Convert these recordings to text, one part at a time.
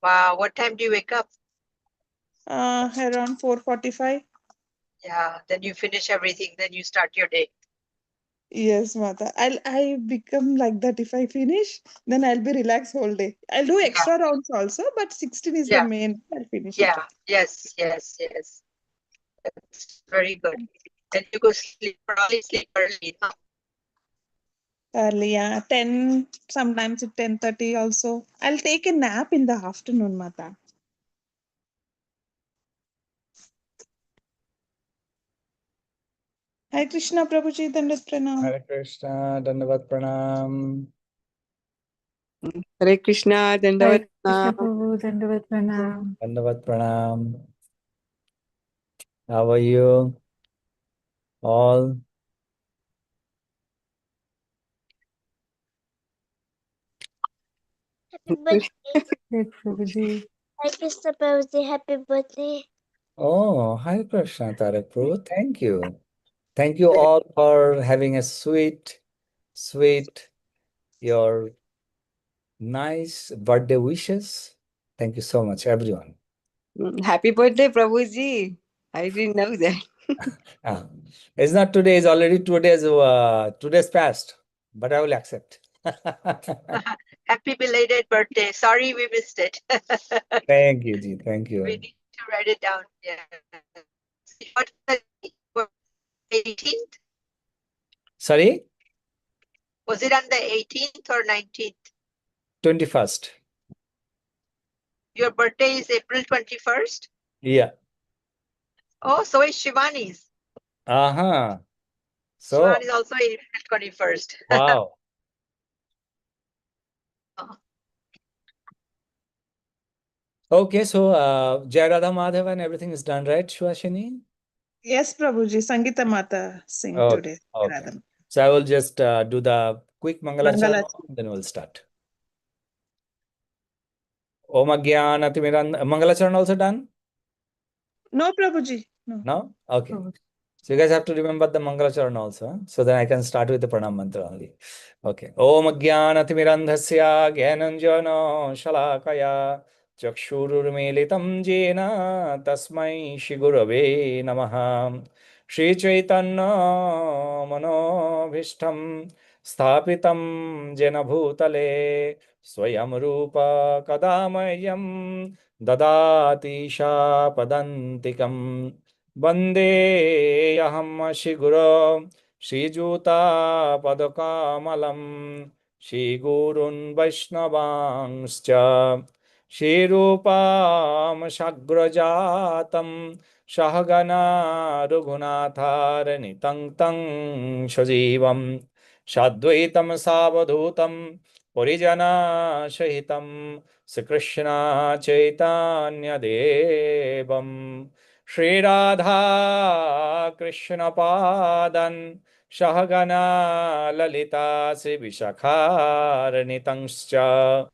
What time do you wake up? Around 4:45. Yeah, then you finish everything, then you start your day. Yes, Mata. I become like that. If I finish, then I'll be relaxed whole day. I'll do Yeah, extra rounds also, but 16 is the yeah, main. I'll finish it. yeah, yes, yes, yes. That's very good. And you go sleep, probably sleep early, huh? Early, yeah. 10, sometimes at 10:30 also. I'll take a nap in the afternoon, Mata. Hi Krishna Prabhuji, Dandat Pranam. Hare Krishna, Dandavat Pranam. Hare Krishna, Hare Dandavat Krishna Pranam. Prabhu, Dandavat Pranam. Dandavat Pranam. How are you all? Happy birthday. Hare Prabhuji. Hi, Krishna Prabhuji. Happy birthday. Oh, Hare Krishna, Tarak Prabhu. Thank you. Thank you all for having a sweet, your nice birthday wishes. Thank you so much, everyone. Happy birthday, Prabhuji. I didn't know that. Ah, it's not today, it's already 2 days past, but I will accept. Happy belated birthday. Sorry we missed it. Thank you, Ji. Thank We you. need to write it down. Yeah. What, 18th? Sorry? Was it on the 18th or 19th? 21st. Your birthday is April 21st? Yeah. Oh, so is Shivani's. Uh-huh. So, Shivani's also April 21st. wow. Okay, so Jai Radha Madhava and everything is done, right, Shivashini? Yes, Prabhuji. Sangita Mata sing Okay, today. okay. Radha. So I will just do the quick Mangalacharan, Mangala. then we'll start. Om Agyanatimirand. Mangalacharan also done? No, Prabhuji. No. No? Okay. Prabhu. So you guys have to remember the Mangalacharan also, huh? So then I can start with the Pranam Mantra only. Okay. Om Agyanatimirandhasya Gyananjana Shalakaya Chakshururmilitam Jena Tasmai Shigurave Namaha Shri Chaitanya Manobhishtam Sthapitam Jena Bhutale Swayam Rupa Kadamayam Dadati Padantikam Vandehyam Shiguro Shrijuta Shigurun Vaishnavangscha Shirupam Shagrajatam Shahagana Raghunathar Tang Shajivam Shadvaitam Savadhutam Purijana Shahitam Sri Krishna Chaitanya Devam Shri Radha Krishna Padan Shahagana Lalita Sri Vishakharnitangscha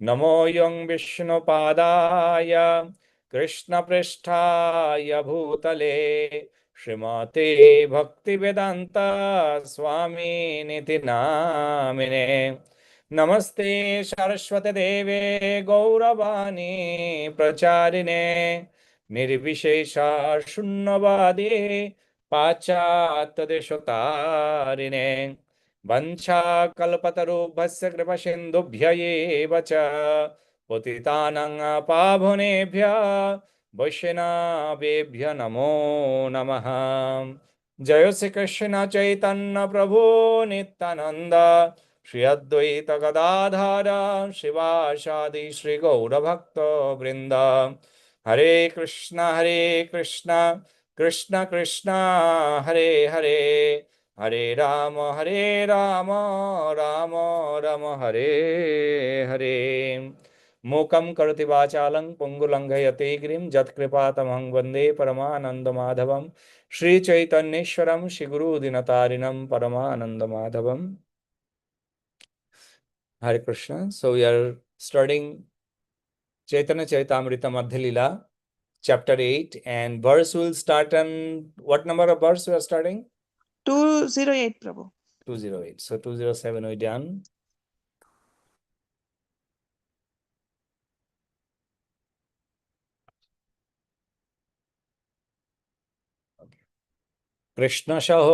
Namo Yung Vishnu Padaya Krishna Pristhaya Bhutale Srimate Bhaktivedanta Swami Niti Namine Namaste Saraswati Deve Gauravani Pracharine Nirvishesha Shunnavadi Pachattadeshottarine Vancha Kalpatarubhasya Kripasindubhya eva cha Patitanang Pavunebhya Vaishnavebhya Namo Namaha Jaya Sri Krishna Chaitanya Prabhu Nityananda Shri Advaita Gadadhara Shivashadi Shri Gaura Bhakta Vrinda Hare Krishna Krishna Krishna Hare Hare Hare Rama Rama Rama Hare Hare Mukam karoti vachalang pungulanghayate grim jat kripatamang vande paramananda madhavam Shri Chaitanyeshwaram Shri Guru Dinatarinam Paramananda Madhavam. Hare Krishna. So we are studying Chaitanya Charitamrita Madhya Lila, chapter 8, and verse will start on what number of verse we are starting? 208, Prabhu. 208. So 207 we done. Krishna সহ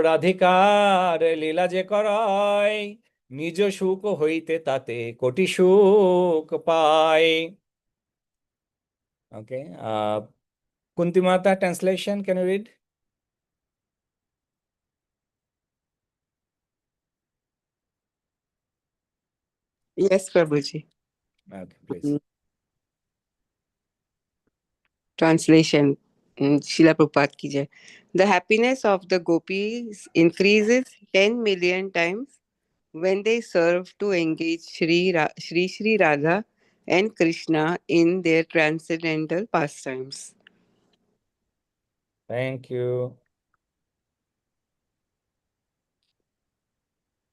রাধিকার লীলা যে করয়, নিজ সুখ হইতে তাতে কোটি সুখ পায়। Okay. Kunti Mata translation, can you read? Yes, Prabhuji. Okay, please. Translation. Srila Prabhupada ki jai. The happiness of the gopis increases 10 million times when they serve to engage Shri Radha and Krishna in their transcendental pastimes. Thank you.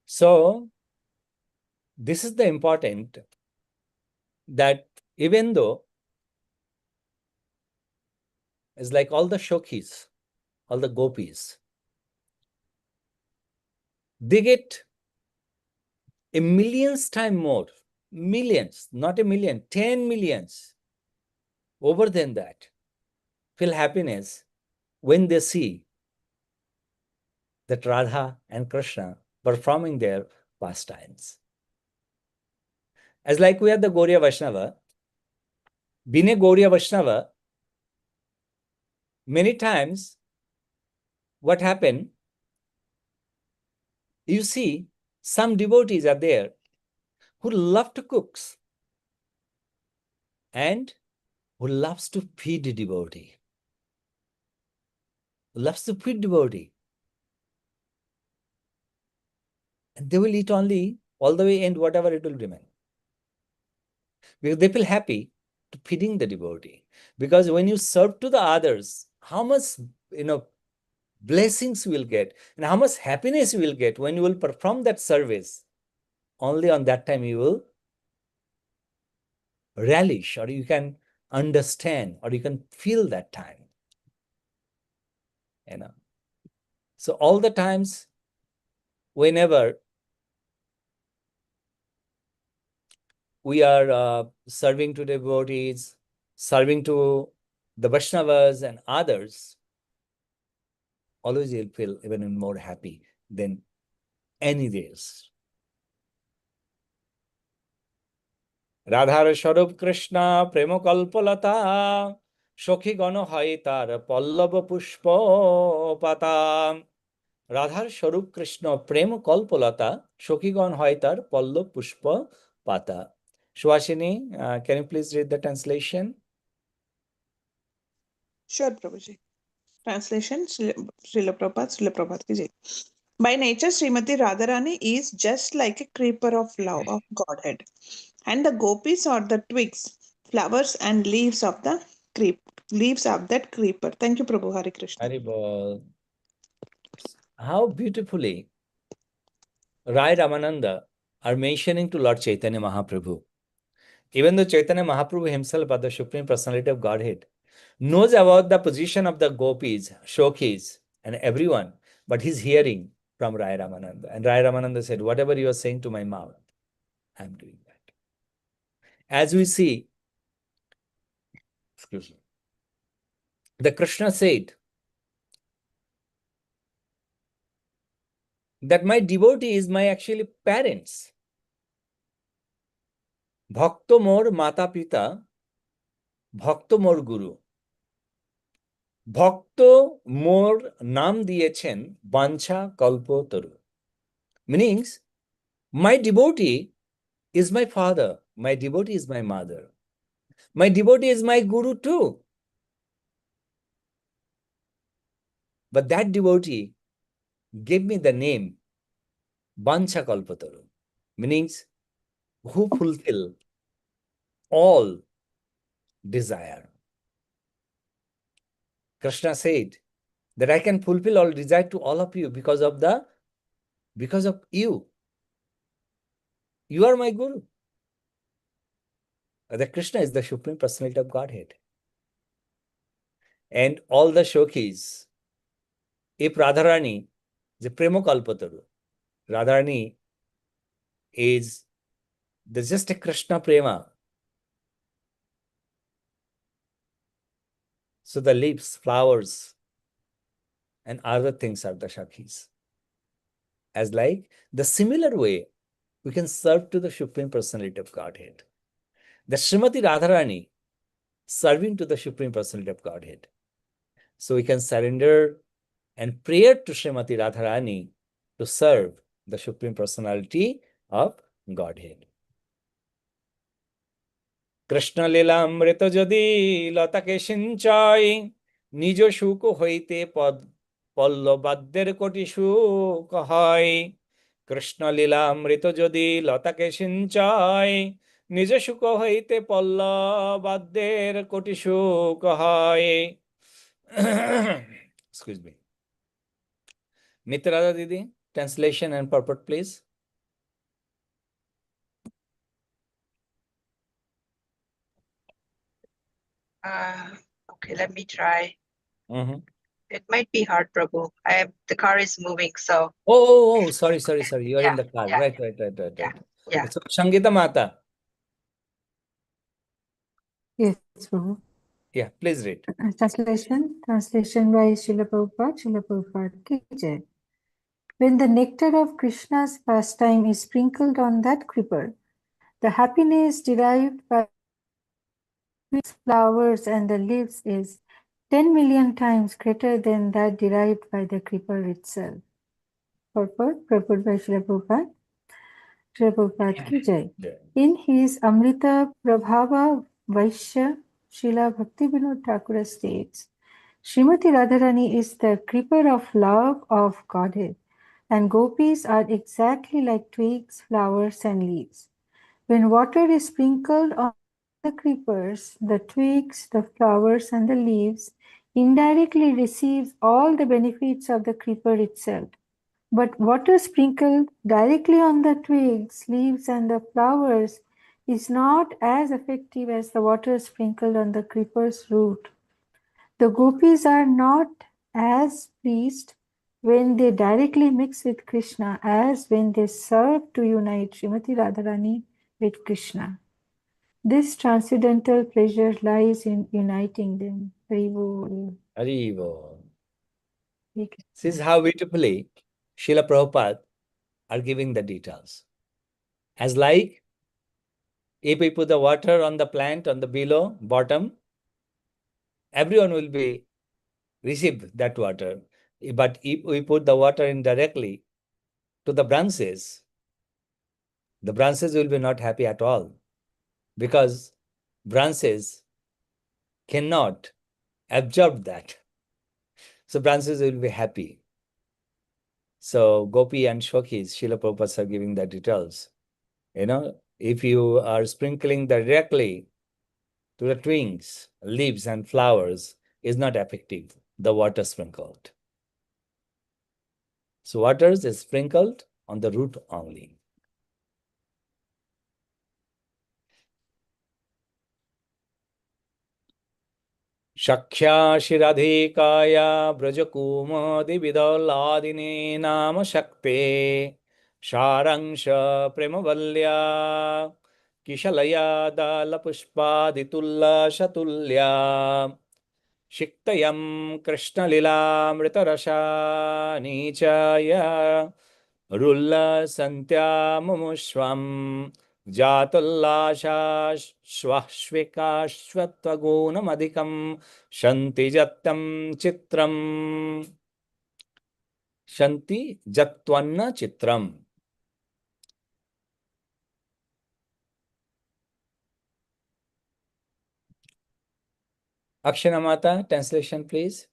So, this is the important, that even though it's like all the Shokhis, all the gopis, they get a millions time more, millions, not a million, 10 millions over than that, feel happiness when they see that Radha and Krishna performing their pastimes. As like we are the Gauriya Vaishnava, being a Gauriya Vaishnava, many times what happened, you see some devotees are there who love to cook and who loves to feed the devotee. Loves to feed devotee. And they will eat only all the way and whatever it will remain. Because they feel happy to feeding the devotee. Because when you serve to the others, how much blessings you will get and how much happiness you will get when you will perform that service. Only on that time you will relish, or you can understand, or you can feel that time. So all the times, whenever we are serving to devotees, serving to the Vaishnavas and others, always you'll feel even more happy than any days. রাধার স্বরূপ কৃষ্ণ প্রেম কল্পলতা, সখী গণ হয় তার পল্লব পুষ্প পাতা। রাধার স্বরূপ কৃষ্ণ প্রেম কল্পলতা, সখীগণ হয় তার পল্লব পুষ্প পাতা। Suhasini, can you please read the translation? Sure, Prabhuji. Translation, Srila Prabhupada ki jai. By nature, Srimati Radharani is just like a creeper of love of Godhead, and the gopis are the twigs, flowers, and leaves of that creeper. Thank you, Prabhu. Hare Krishna. Haribol. How beautifully Rai Ramananda are mentioning to Lord Chaitanya Mahaprabhu. Even though Chaitanya Mahaprabhu himself, or the Supreme Personality of Godhead, knows about the position of the gopis, Shokhis, and everyone, but he's hearing from Rai Ramananda. And Rai Ramananda said, whatever you are saying to my mouth, I'm doing that. As we see, excuse me, the Krishna said that my devotee is my actually parents. Bhakto mor mata pita, bhakto mor guru. ভক্ত মোর নাম দিয়েছেন বাঞ্ছা কল্পতরু, meanings my devotee is my father, my devotee is my mother, my devotee is my guru too. But that devotee gave me the name Bancha Kalpataru, meanings who fulfill all desire. Krishna said that I can fulfill all desire to all of you because of you. You are my guru. That Krishna is the Supreme Personality of Godhead. And all the Shokhis, if Radharani, the Premo Kalpataru, Radharani is just a Krishna Prema. So the leaves, flowers, and other things are the Shakhis. As like the similar way, we can serve to the Supreme Personality of Godhead. The Srimati Radharani serving to the Supreme Personality of Godhead. So we can surrender and pray to Srimati Radharani to serve the Supreme Personality of Godhead. Krishna Lilamrita যদি লতাকে সিঞ্চয় নিজ সুখ হইতে পল্লবাদ্যের কোটি সুখ হয় কৃষ্ণ লীলামৃত যদি লতাকে সিঞ্চয় নিজ সুখ হইতে পল্লবাদ্যের কোটি সুখ হয় excuse me. Nityarada Didi, translation and purport please. Okay, let me try. Mm-hmm. It might be hard, Prabhu. The car is moving, so Sorry. You are in Yeah, the car. yeah, Right. yeah. So, Shangita Mata. Yes, Prabhu. Yeah, please read. Translation by Srila Prabhupada ki jai. When the nectar of Krishna's pastime is sprinkled on that creeper, the happiness derived by its flowers and the leaves is 10 million times greater than that derived by the creeper itself. Purport by Srila Prabhupada ki jai. In his Amrita Prabhava Vaishya, Srila Bhaktivinoda Thakur states, Srimati Radharani is the creeper of love of Godhead, and gopis are exactly like twigs, flowers, and leaves. When water is sprinkled on the creepers, the twigs, the flowers, and the leaves indirectly receives all the benefits of the creeper itself. But water sprinkled directly on the twigs, leaves, and the flowers is not as effective as the water sprinkled on the creeper's root. The gopis are not as pleased when they directly mix with Krishna as when they serve to unite Srimati Radharani with Krishna. This transcendental pleasure lies in uniting them. Hari Bol. Haribo. This is how beautifully Srila Prabhupada are giving the details. As like, if we put the water on the plant on the below, bottom, everyone will be receive that water. But if we put the water indirectly to the branches will be not happy at all because branches cannot absorb that. So branches will be happy. So Gopi and Shokis, Srila Prabhupada are giving the details. If you are sprinkling directly to the twigs, leaves and flowers is not effective, the water sprinkled. So water is sprinkled on the root only. शक्ष्याशिरधिकाया व्रजकुमदिविदलादिने नाम शक्ते सारांश प्रेमवल्या किशलया दालपुष्पादितुल्लशतुल्या शिक्तयं कृष्णलीलामृतरसानि च रुल्लसन्त्यामुमुष्वं जातुल्लाशाश्वश्विकाश्वत्वगुणमधिकं शन्ति जत्तं चित्रम् शन्ति जत्वन्न चित्रम्. Akshana Mata, translation please.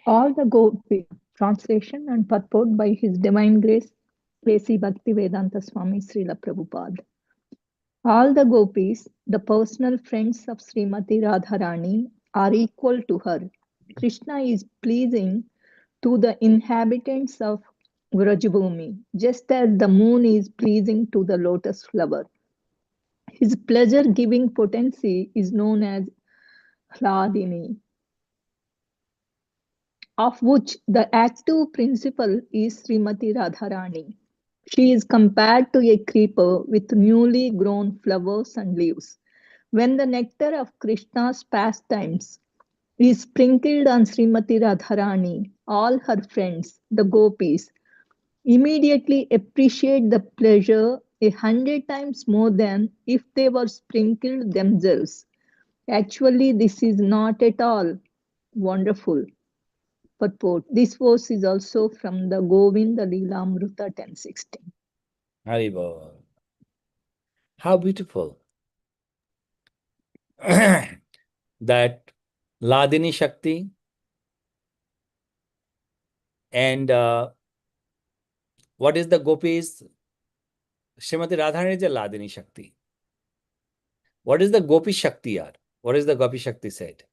All the Gopi, translation and purport by His Divine Grace, Presi Bhaktivedanta Swami Srila Prabhupada. All the Gopis, the personal friends of Srimati Radharani, are equal to her. Krishna is pleasing to the inhabitants of Vrajabhumi, just as the moon is pleasing to the lotus flower. His pleasure-giving potency is known as Hladini, of which the active principle is Srimati Radharani. She is compared to a creeper with newly grown flowers and leaves. When the nectar of Krishna's pastimes is sprinkled on Srimati Radharani, all her friends, the gopis, immediately appreciate the pleasure 100 times more than if they were sprinkled themselves. Actually, this is not at all wonderful. Purport. This verse is also from the Govinda Leelamrita 10:16. Haribol. How beautiful. That Ladini Shakti and what is the gopis? Srimati Radharani is a Ladini Shakti. What is the Gopi Shakti are? What is the Gopi Shakti said?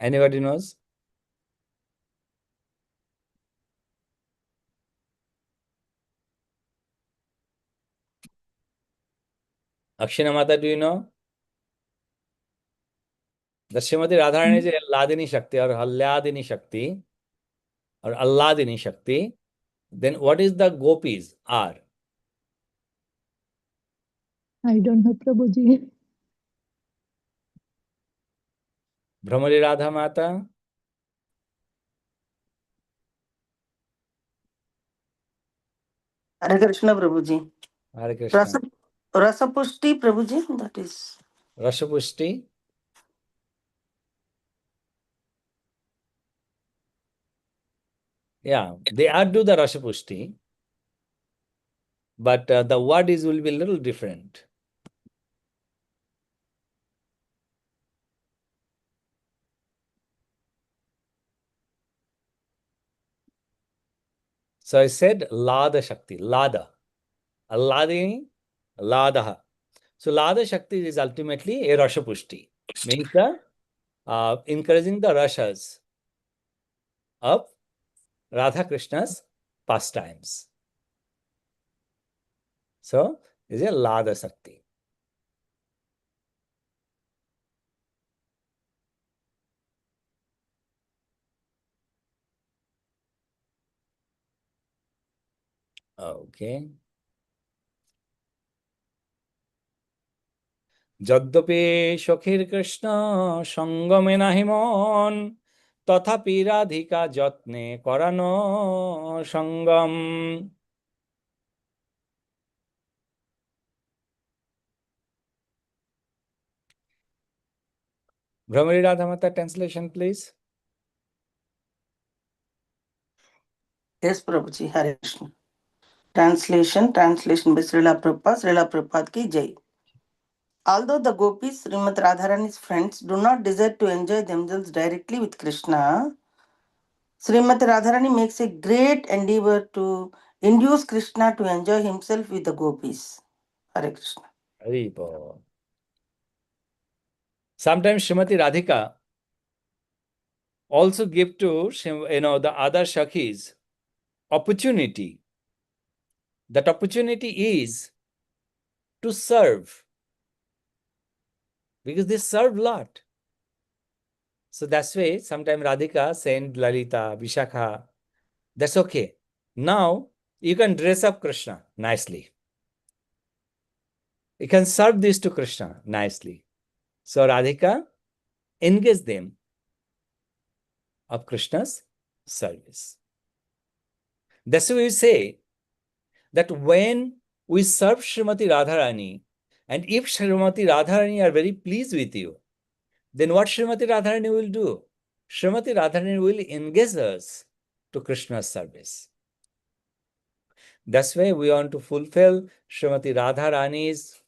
Anybody knows? Akshina Mata, do you know? The Srimati Radharani is a Ladini Shakti or Halladini Shakti or Alladini Shakti. Then what is the gopis are? I don't know, Prabhuji. Brahmari Radha Mata, Hare Krishna, Prabhuji. Hare Krishna. Rasapushti, Prabhuji, that is. Rashapushti, yeah, they are do the Rashapushti, but the word is will be a little different. So I said Lada Shakti, Lada. Alladini, Ladaha. So Lada Shakti is ultimately a Rashapushti, means the encouraging the Rashas of Radha Krishna's pastimes. So is a Lada Shakti. Okay. যদ্যপি সখীর কৃষ্ণ সঙ্গমে নাহি মন তথাপি রাধিকা যত্নে করানো সঙ্গম Brahmari Radha Mata translation, please. Yes, Prabhuji, Hare Krishna. Translation by Srila Prabhupada ki Jai. Although the gopis, Srimati Radharani's friends, do not desire to enjoy themselves directly with Krishna, Srimati Radharani makes a great endeavor to induce Krishna to enjoy himself with the gopis. Hare Krishna. Haribo. Sometimes Srimati Radhika also give to the other Shakhis opportunity. That opportunity is to serve, because they serve a lot. So that's why sometimes Radhika send Lalita, Vishakha. That's okay. Now you can dress up Krishna nicely. You can serve this to Krishna nicely. So Radhika engage them of Krishna's service. That's why we say that when we serve Srimati Radharani, and if Srimati Radharani are very pleased with you, then what Srimati Radharani will do? Srimati Radharani will engage us to Krishna's service. That's why we want to fulfill Srimati Radharani's,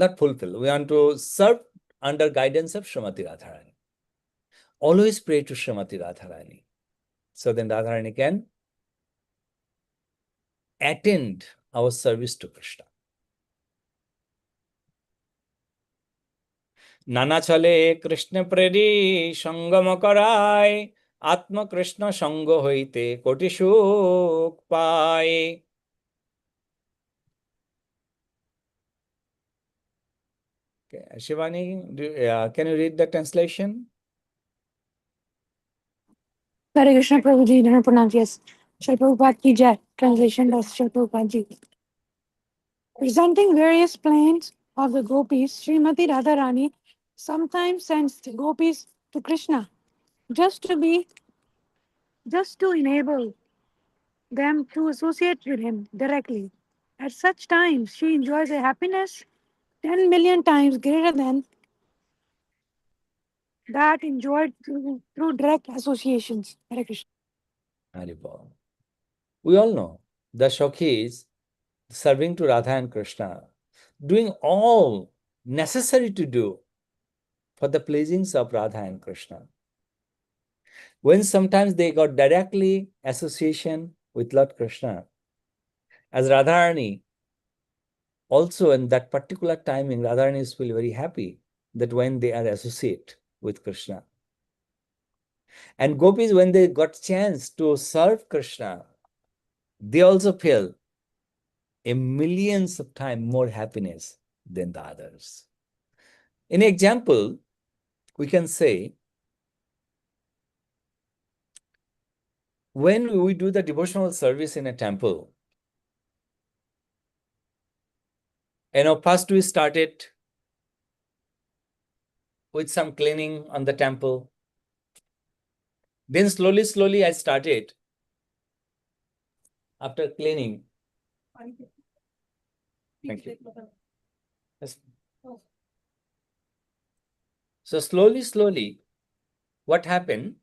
not fulfill, we want to serve under guidance of Srimati Radharani. Always pray to Srimati Radharani. So then Radharani can attend our service to Krishna. নানা ছলে Krishna prairie সঙ্গম করায় আত্মকৃষ্ণ সঙ্গ হইতে কোটি সুখ পায়। Okay. Shivani, can you read the translation? Hare Krishna Prabhuji, Dhanapur Pranam, yes. Srila Prabhupada ki jai. Translation by Srila Prabhupada ji. Presenting various plains of the gopis, Srimati Radharani sometimes sends the gopis to Krishna just to enable them to associate with him directly. At such times, she enjoys a happiness 10 million times greater than that enjoyed through direct associations. Hare Krishna. Haribol. We all know the Shokhis serving to Radha and Krishna, doing all necessary to do for the pleasings of Radha and Krishna. When sometimes they got directly association with Lord Krishna, as Radharani, also in that particular timing, Radharani is feel very happy that when they are associate with Krishna. And gopis, when they got chance to serve Krishna, they also feel a millions of times more happiness than the others. In example, we can say, when we do the devotional service in a temple, first we started with some cleaning on the temple. Then slowly I started, after cleaning. Thank you. Yes. So slowly, what happened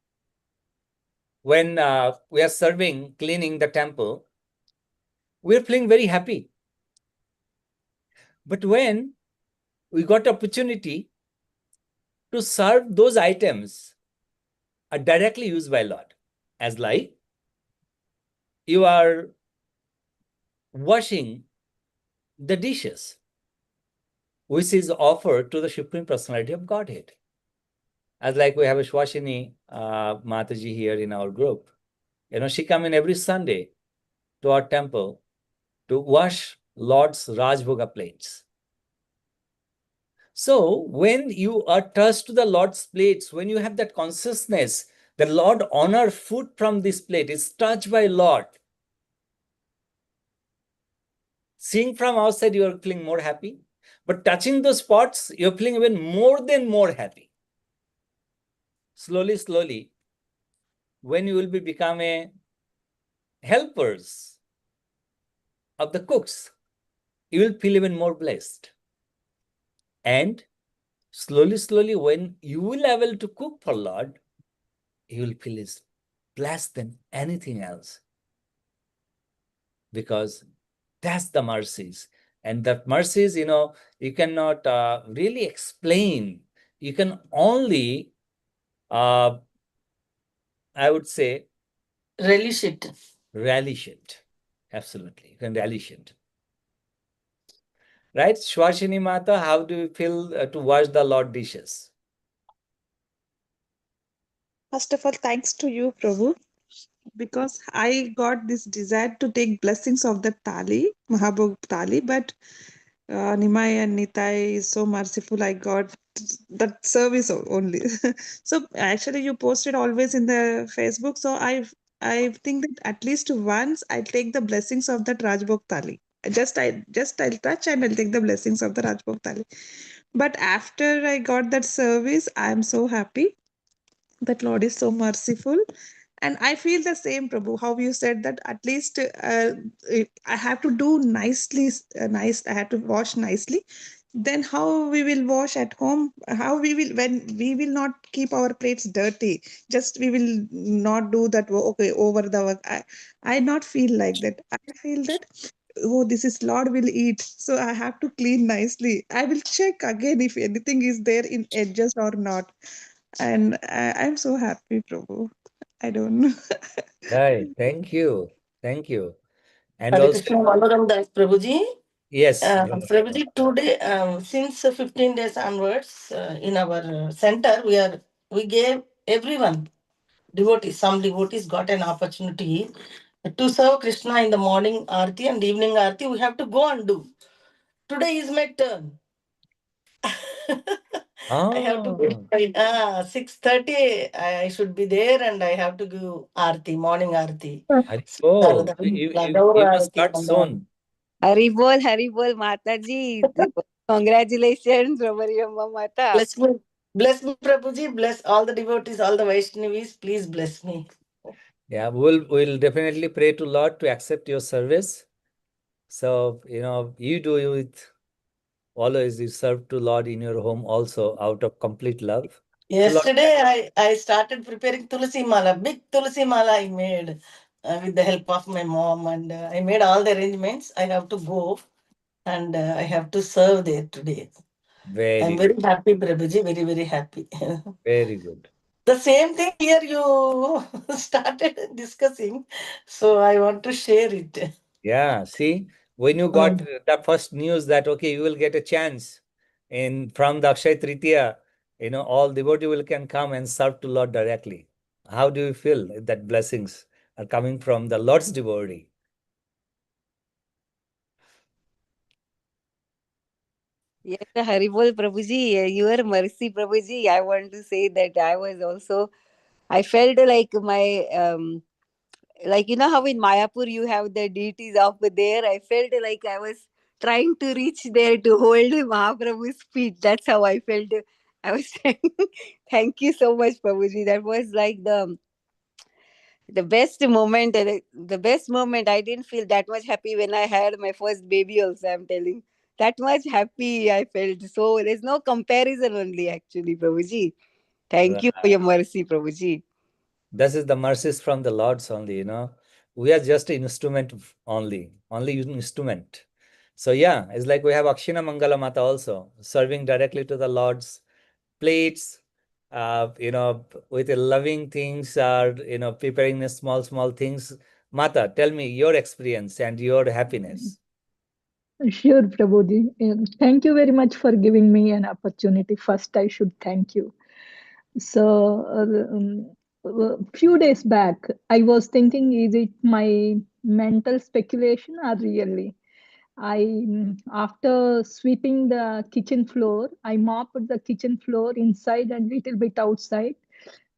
when we are serving, cleaning the temple, we're feeling very happy. But when we got opportunity to serve those items are directly used by Lord, as like you are washing the dishes, which is offered to the Supreme Personality of Godhead. As like we have a Shwashini Mataji here in our group. She come in every Sunday to our temple to wash Lord's Rajbhoga plates. So when you are touched to the Lord's plates, when you have that consciousness, the Lord honor food from this plate is touched by Lord. Seeing from outside, you are feeling more happy. But touching those spots, you're feeling even more happy. Slowly, when you will become a helpers of the cooks, you will feel even more blessed. And slowly, when you will able to cook for Lord, you will feel is blessed than anything else. Because that's the mercies. And that mercies, you cannot really explain. You can only, I would say, Relish it. relish it. Absolutely. You can relish it. Right? Shwashini Mata, how do you feel to wash the Lord dishes? First of all, thanks to you, Prabhu, because I got this desire to take blessings of the Tali, Mahabhog Tali, but Nimai and Nitai is so merciful. I got that service only. So actually, you posted always in the Facebook. So I think that at least once I take the blessings of that Rajbhog Thali. I'll touch and I'll take the blessings of the Rajbhog Thali. But after I got that service, I am so happy that Lord is so merciful. And I feel the same, Prabhu, how you said that at least I have to do nicely, I have to wash nicely. Then how we will wash at home? How we will, when we will not keep our plates dirty? Just we will not do that. Okay, over the work. I not feel like that. I feel that, oh, this is Lord will eat, so I have to clean nicely. I will check again if anything is there in edges or not. And I'm so happy, Prabhu. I don't know. Right. Thank you. And Hare also, Krishna Vanaram Das Prabhuji. yes. Prabhuji, today, since 15 days onwards, in our center, we gave everyone, devotees, some devotees got an opportunity to serve Krishna in the morning Aarti and evening Aarti. We have to go and do. Today is my turn. I have to go Oh, by 6:30. I should be there, and I have to give Aarti, morning Aarti. oh, Saradam, you Ladaur must Aarti. start soon. Haribol, Mataji. Congratulations, Ramariyamma Mata. Bless me, Prabhuji. Bless all the devotees, all the Vaishnavis. Please bless me. Yeah, we'll definitely pray to Lord to accept your service. So, you do it always. You serve to Lord in your home also out of complete love. So, Lord, Yesterday, I started preparing Tulsi Mala, big Tulsi Mala I made with the help of my mom, and I made all the arrangements. I have to go and I have to serve there today. I'm very very good, happy, Prabhuji, very, very happy. very good. The same thing here you started discussing, so I want to share it. Yeah, see, when you got the first news that okay, you will get a chance in from the Akshay Tritiya, all devotee will can come and serve to Lord directly. How do you feel that blessings are coming from the Lord's devotee? Yes, Haribol Prabhuji, your mercy, Prabhuji. I want to say that I felt like like how in Mayapur you have the deities up there. I felt like I was trying to reach there to hold Mahaprabhu's feet. That's how I felt. I was trying. Thank you so much, Prabhuji. That was like the best moment. The best moment. I didn't feel that much happy when I had my first baby. Also, I'm telling that much happy I felt. So there's no comparison. Only actually, Prabhuji. Thank you for your mercy, Prabhuji. This is the mercies from the Lord's only. We are just an instrument only an instrument. So yeah, it's like we have Akshina Mangala Mata also, serving directly to the Lord's plates, with the loving things or, preparing the small things. Mata, tell me your experience and your happiness. Sure, Prabhuji. Thank you very much for giving me an opportunity. First, I should thank you. So, a few days back, I was thinking, is it my mental speculation or really? After sweeping the kitchen floor, I mopped the kitchen floor inside and little bit outside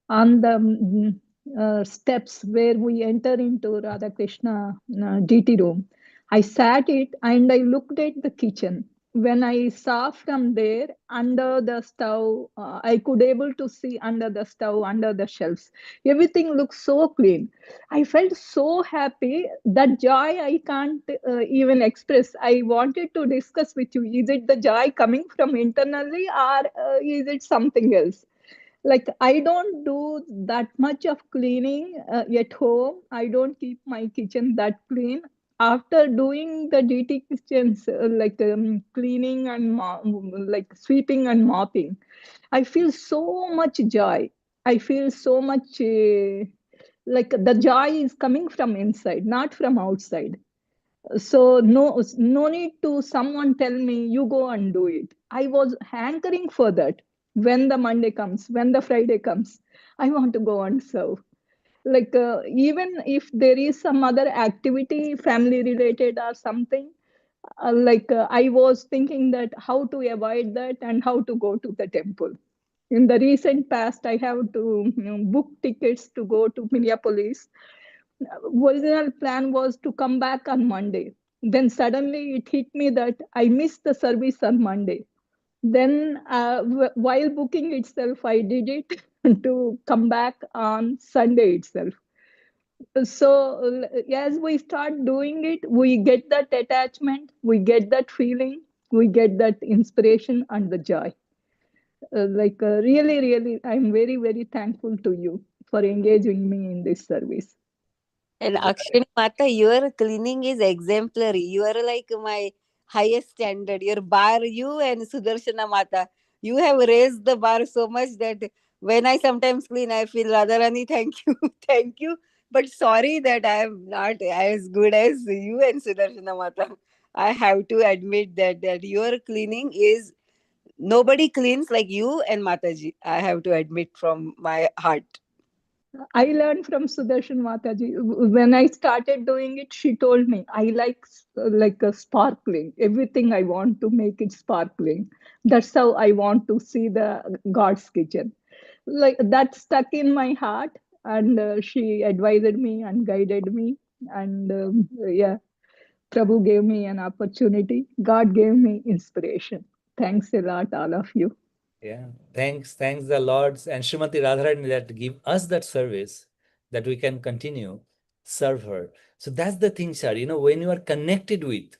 on the steps where we enter into Radha Krishna DT room. I sat it and I looked at the kitchen. When I saw from there under the stove, I could able to see under the stove, under the shelves. Everything looks so clean. I felt so happy. That joy I can't even express. I wanted to discuss with you. Is it the joy coming from internally or is it something else? Like I don't do that much of cleaning at home. I don't keep my kitchen that clean. After doing the DT kitchens, cleaning and like sweeping and mopping, I feel so much joy. I feel so much like the joy is coming from inside, not from outside. So no need to someone tell me you go and do it. I was hankering for that. When the Monday comes, when the Friday comes, I want to go and serve. Like even if there is some other activity family related or something, I was thinking that how to avoid that and how to go to the temple. In the recent past I have to book tickets to go to Minneapolis. Original plan was to come back on Monday. Then suddenly it hit me that I missed the service on Monday. Then, while booking itself, I did it to come back on Sunday itself. So, as we start doing it, we get that attachment, we get that feeling, we get that inspiration and the joy. Really, really, I'm very, very thankful to you for engaging me in this service. And Akshani Mata, your cleaning is exemplary. You are like my highest standard. Your bar, you and Sudarshana Mata, you have raised the bar so much that when I sometimes clean, I feel Radharani, thank you, thank you. But sorry that I am not as good as you and Sudarshana Mata. I have to admit that your cleaning is nobody cleans like you and Mataji. I have to admit from my heart. I learned from Sudarshan Mataji. When I started doing it, she told me, I like a sparkling. Everything I want to make it sparkling. That's how I want to see the God's kitchen. Like that stuck in my heart, and she advised me and guided me. And yeah, Prabhu gave me an opportunity. God gave me inspiration. Thanks a lot, all of you. Yeah, thanks the Lords and Srimati Radharani that give us that service that we can continue serve her. So that's the thing, sir. When you are connected with,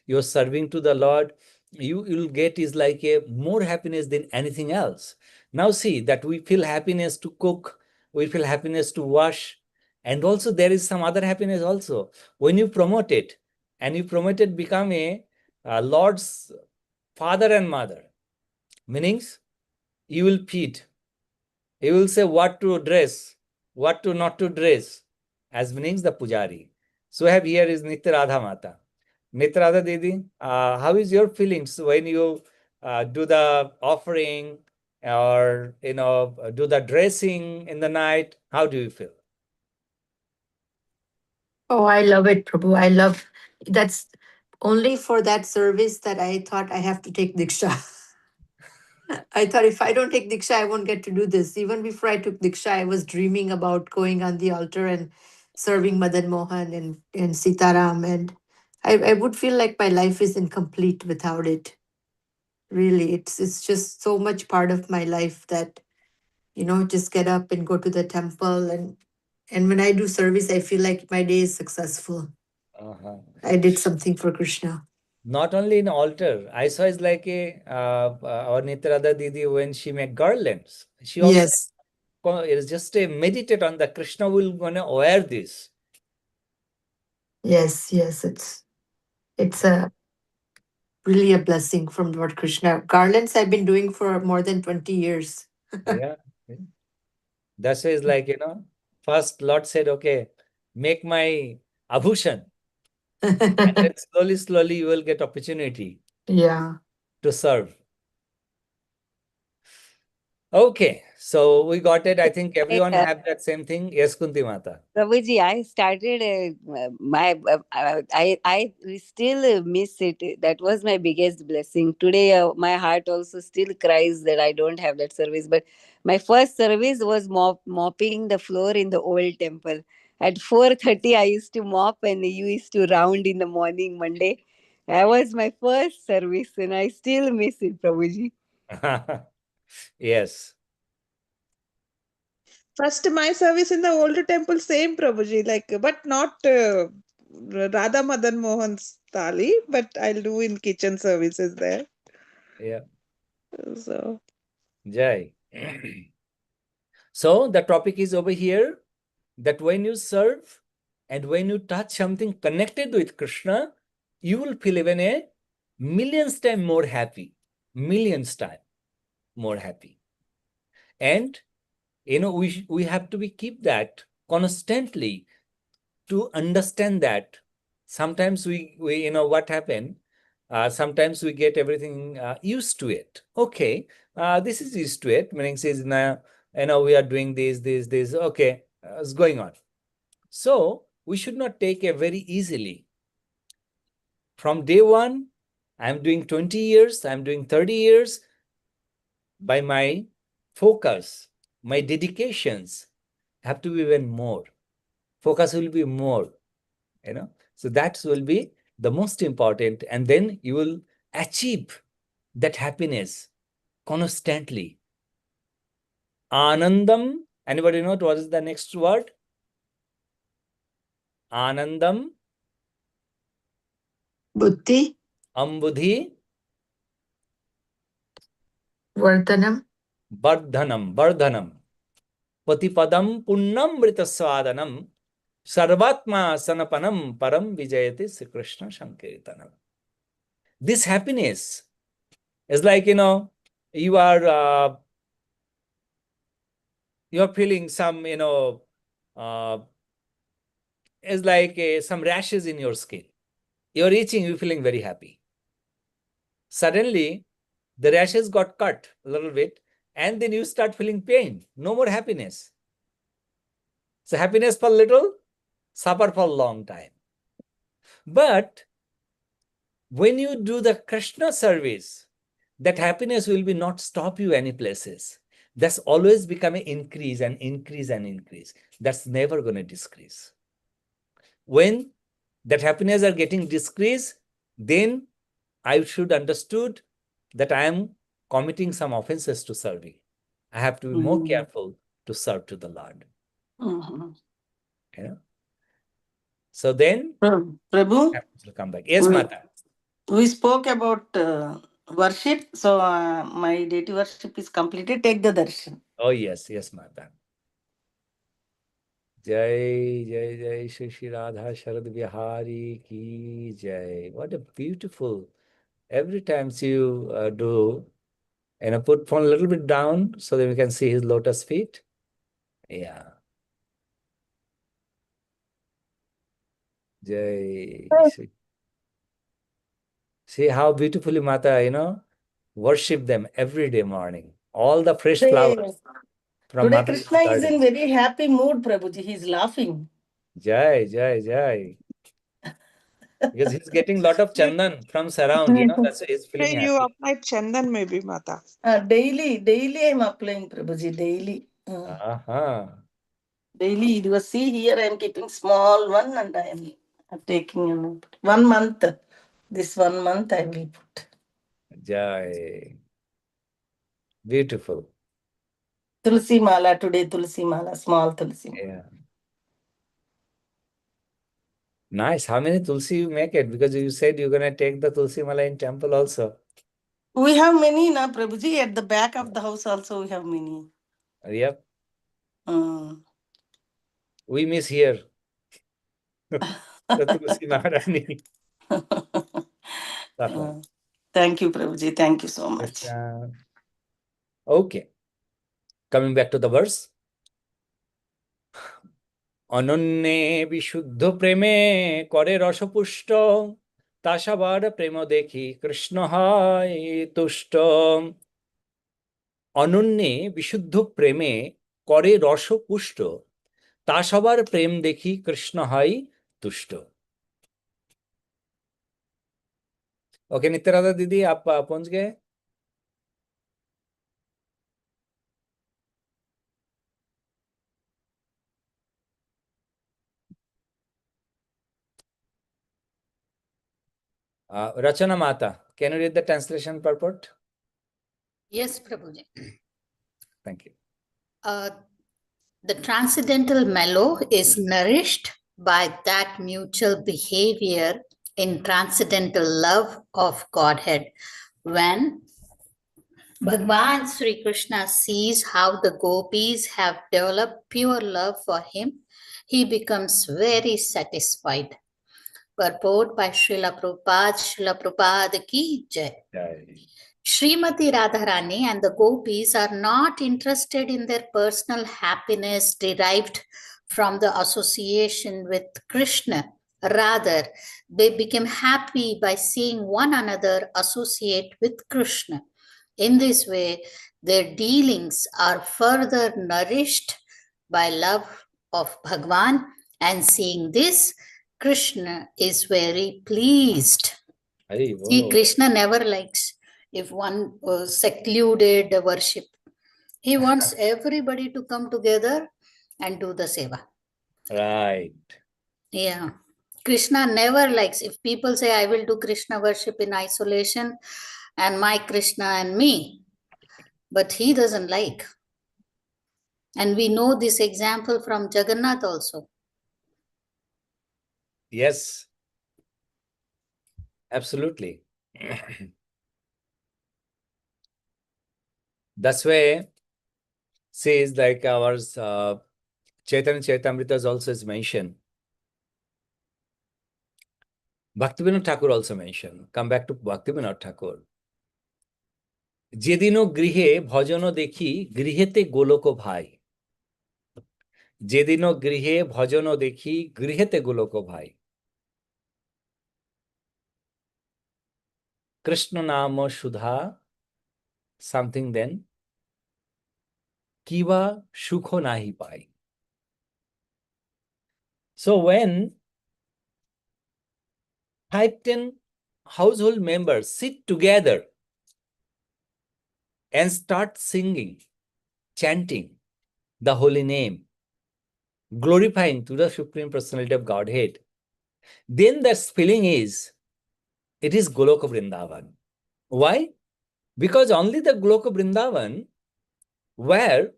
you're serving to the Lord, you'll get is like a more happiness than anything else. Now see that we feel happiness to cook, we feel happiness to wash, and also there is some other happiness also when you promote it, and you promote it become a Lord's father and mother. Meanings, you will feed. He will say what to dress, what to not to dress, as meanings the pujari. So I have here is Nitya Radha Mata. Nitya Radha Didi, how is your feelings when you do the offering or do the dressing in the night? How do you feel? Oh, I love it, Prabhu. I love that's only for that service that I thought I have to take Diksha. I thought if I don't take Diksha, I won't get to do this. Even before I took Diksha, I was dreaming about going on the altar and serving Madan Mohan and Sitaram. And I would feel like my life is incomplete without it. Really, it's just so much part of my life that, just get up and go to the temple. And when I do service, I feel like my day is successful. Uh-huh. I did something for Krishna. Not only in altar, I saw it's like our Nitya Radha Didi when she made garlands. She also Yes, it is just a meditate on the Krishna will gonna wear this. yes, yes. It's a really a blessing from Lord Krishna. Garlands I've been doing for more than 20 years. Yeah. That's why it's like, first Lord said, okay, make my abhushan. And then slowly you will get opportunity Yeah. to serve. Okay, so we got it. I think everyone have that same thing. Yes, Kunti Mata. Prabhuji, I started I still miss it. That was my biggest blessing. Today, my heart also still cries that I don't have that service. But my first service was mopping the floor in the old temple. At 4:30, I used to mop, and you used to round in the morning Monday. That was my first service, and I still miss it, Prabhuji. Yes. First, my service in the older temple, same Prabhuji, but not Radha Madan Mohan's thali, but I'll do in kitchen services there. Yeah. So, Jai. So the topic is over here that when you serve and when you touch something connected with Krishna, you will feel even a millions time more happy. Millions time more happy. And we have to keep that constantly to understand that. Sometimes we what happened, sometimes we get everything used to it. Okay, this is used to it, meaning says now we are doing this, okay, it's going on. So we should not take it very easily. From day one, I'm doing 20 years, I'm doing 30 years. By my focus, my dedications have to be even more. Focus will be more, So that will be the most important. And then you will achieve that happiness constantly. Anandam. Anybody know what is the next word? Anandam. Buddhi, Ambudhi. Vardhanam. Bardhanam. Patipadam punnam vritaswadanam. Sarvatma sanapanam param vijayati Sri Krishna Sankirtanam. This happiness is like, you are feeling some, is like some rashes in your skin. You're itching, you're feeling very happy. Suddenly, the rashes got cut a little bit, and then you start feeling pain. No more happiness. So happiness for little, suffer for long time. But when you do the Krishna service, that happiness will be not stop you any places. That's always become an increase and increase and increase. That's never going to decrease. When that happiness are getting decreased, then I should understood that I am committing some offenses to serving. I have to be more careful to serve to the Lord. Mhm. You know? So then Prabhu, happiness will come back. Yes, we, Mata. we spoke about worship. So my deity worship is completed. Take the darshan. Oh, yes, yes, Mata. Jai, Jai, Jai, Shri Shri Radha Sharad Vihari ki Jai. What a beautiful. Every time you do, put phone a little bit down so that we can see his lotus feet. Yeah. Jai. See how beautifully Mata, worship them every day morning. All the fresh flowers from Today Mata's Krishna is garden. in very happy mood, Prabhuji. He is laughing. Jai, Jai, Jai. Because he's getting lot of chandan from surround, that's why he's feeling You happy. applied Chandan maybe, Mata. Daily I'm applying, Prabhuji. Daily. Daily. You see here I'm keeping small one and I am taking 1 month. This 1 month I will put. Jai. Beautiful. Tulsi Mala today, Tulsi Mala, small Tulsi Mala. Yeah. Nice. How many tulsi you make it? Because you said you're going to take the tulsi mala in temple also. We have many now, Prabhuji. At the back of the house also we have many. Yep. Mm. We miss here. The tulsi Maharani. Thank you, Prabhuji. Thank you so much. Okay. Coming back to the verse. অনন্যে বিশুদ্ধ প্রেমে করে রসপুষ্ট তা সবার প্রেম দেখি কৃষ্ণ হয় তুষ্ট অনন্যে বিশুদ্ধ প্রেমে করে রসপুষ্ট তা সবার প্রেম দেখি কৃষ্ণ হয় তুষ্ট ओके नित्य दीदी आप पहुंच गए Rachana Mata, can you read the translation purport? Yes, Prabhuji. Thank you. The transcendental mellow is nourished by that mutual behavior in transcendental love of Godhead. When Bhagavan Sri Krishna sees how the gopis have developed pure love for him, he becomes very satisfied. Purport by Srila Prabhupada ki Jai. Srimati Radharani and the gopis are not interested in their personal happiness derived from the association with Krishna. Rather, they became happy by seeing one another associate with Krishna. In this way, their dealings are further nourished by love of Bhagwan, and seeing this, Krishna is very pleased. See, Krishna never likes if one secluded worship. He wants everybody to come together and do the seva. Right. Yeah. Krishna never likes, if people say, I will do Krishna worship in isolation and my Krishna and me, but he doesn't like. And we know this example from Jagannath also. Yes. Absolutely. That's why says like our Chaitanya Charitamrita also is mentioned. Bhaktivinoda Thakur also mentioned. Come back to Bhaktivinoda Thakur. যেদিনও গৃহে ভজন দেখি গৃহেতে গোলক ভাই যেদিনও গৃহে ভজন দেখি গৃহেতে গোলক ভাই কৃষ্ণ নাম সুধা something then কিবা সুখ নাহি পাই So when 5-10 household members sit together and start singing, chanting the holy name, glorifying to the Supreme Personality of Godhead, then that feeling is, it is Goloka Vrindavan. Why? Because only the Goloka Vrindavan where,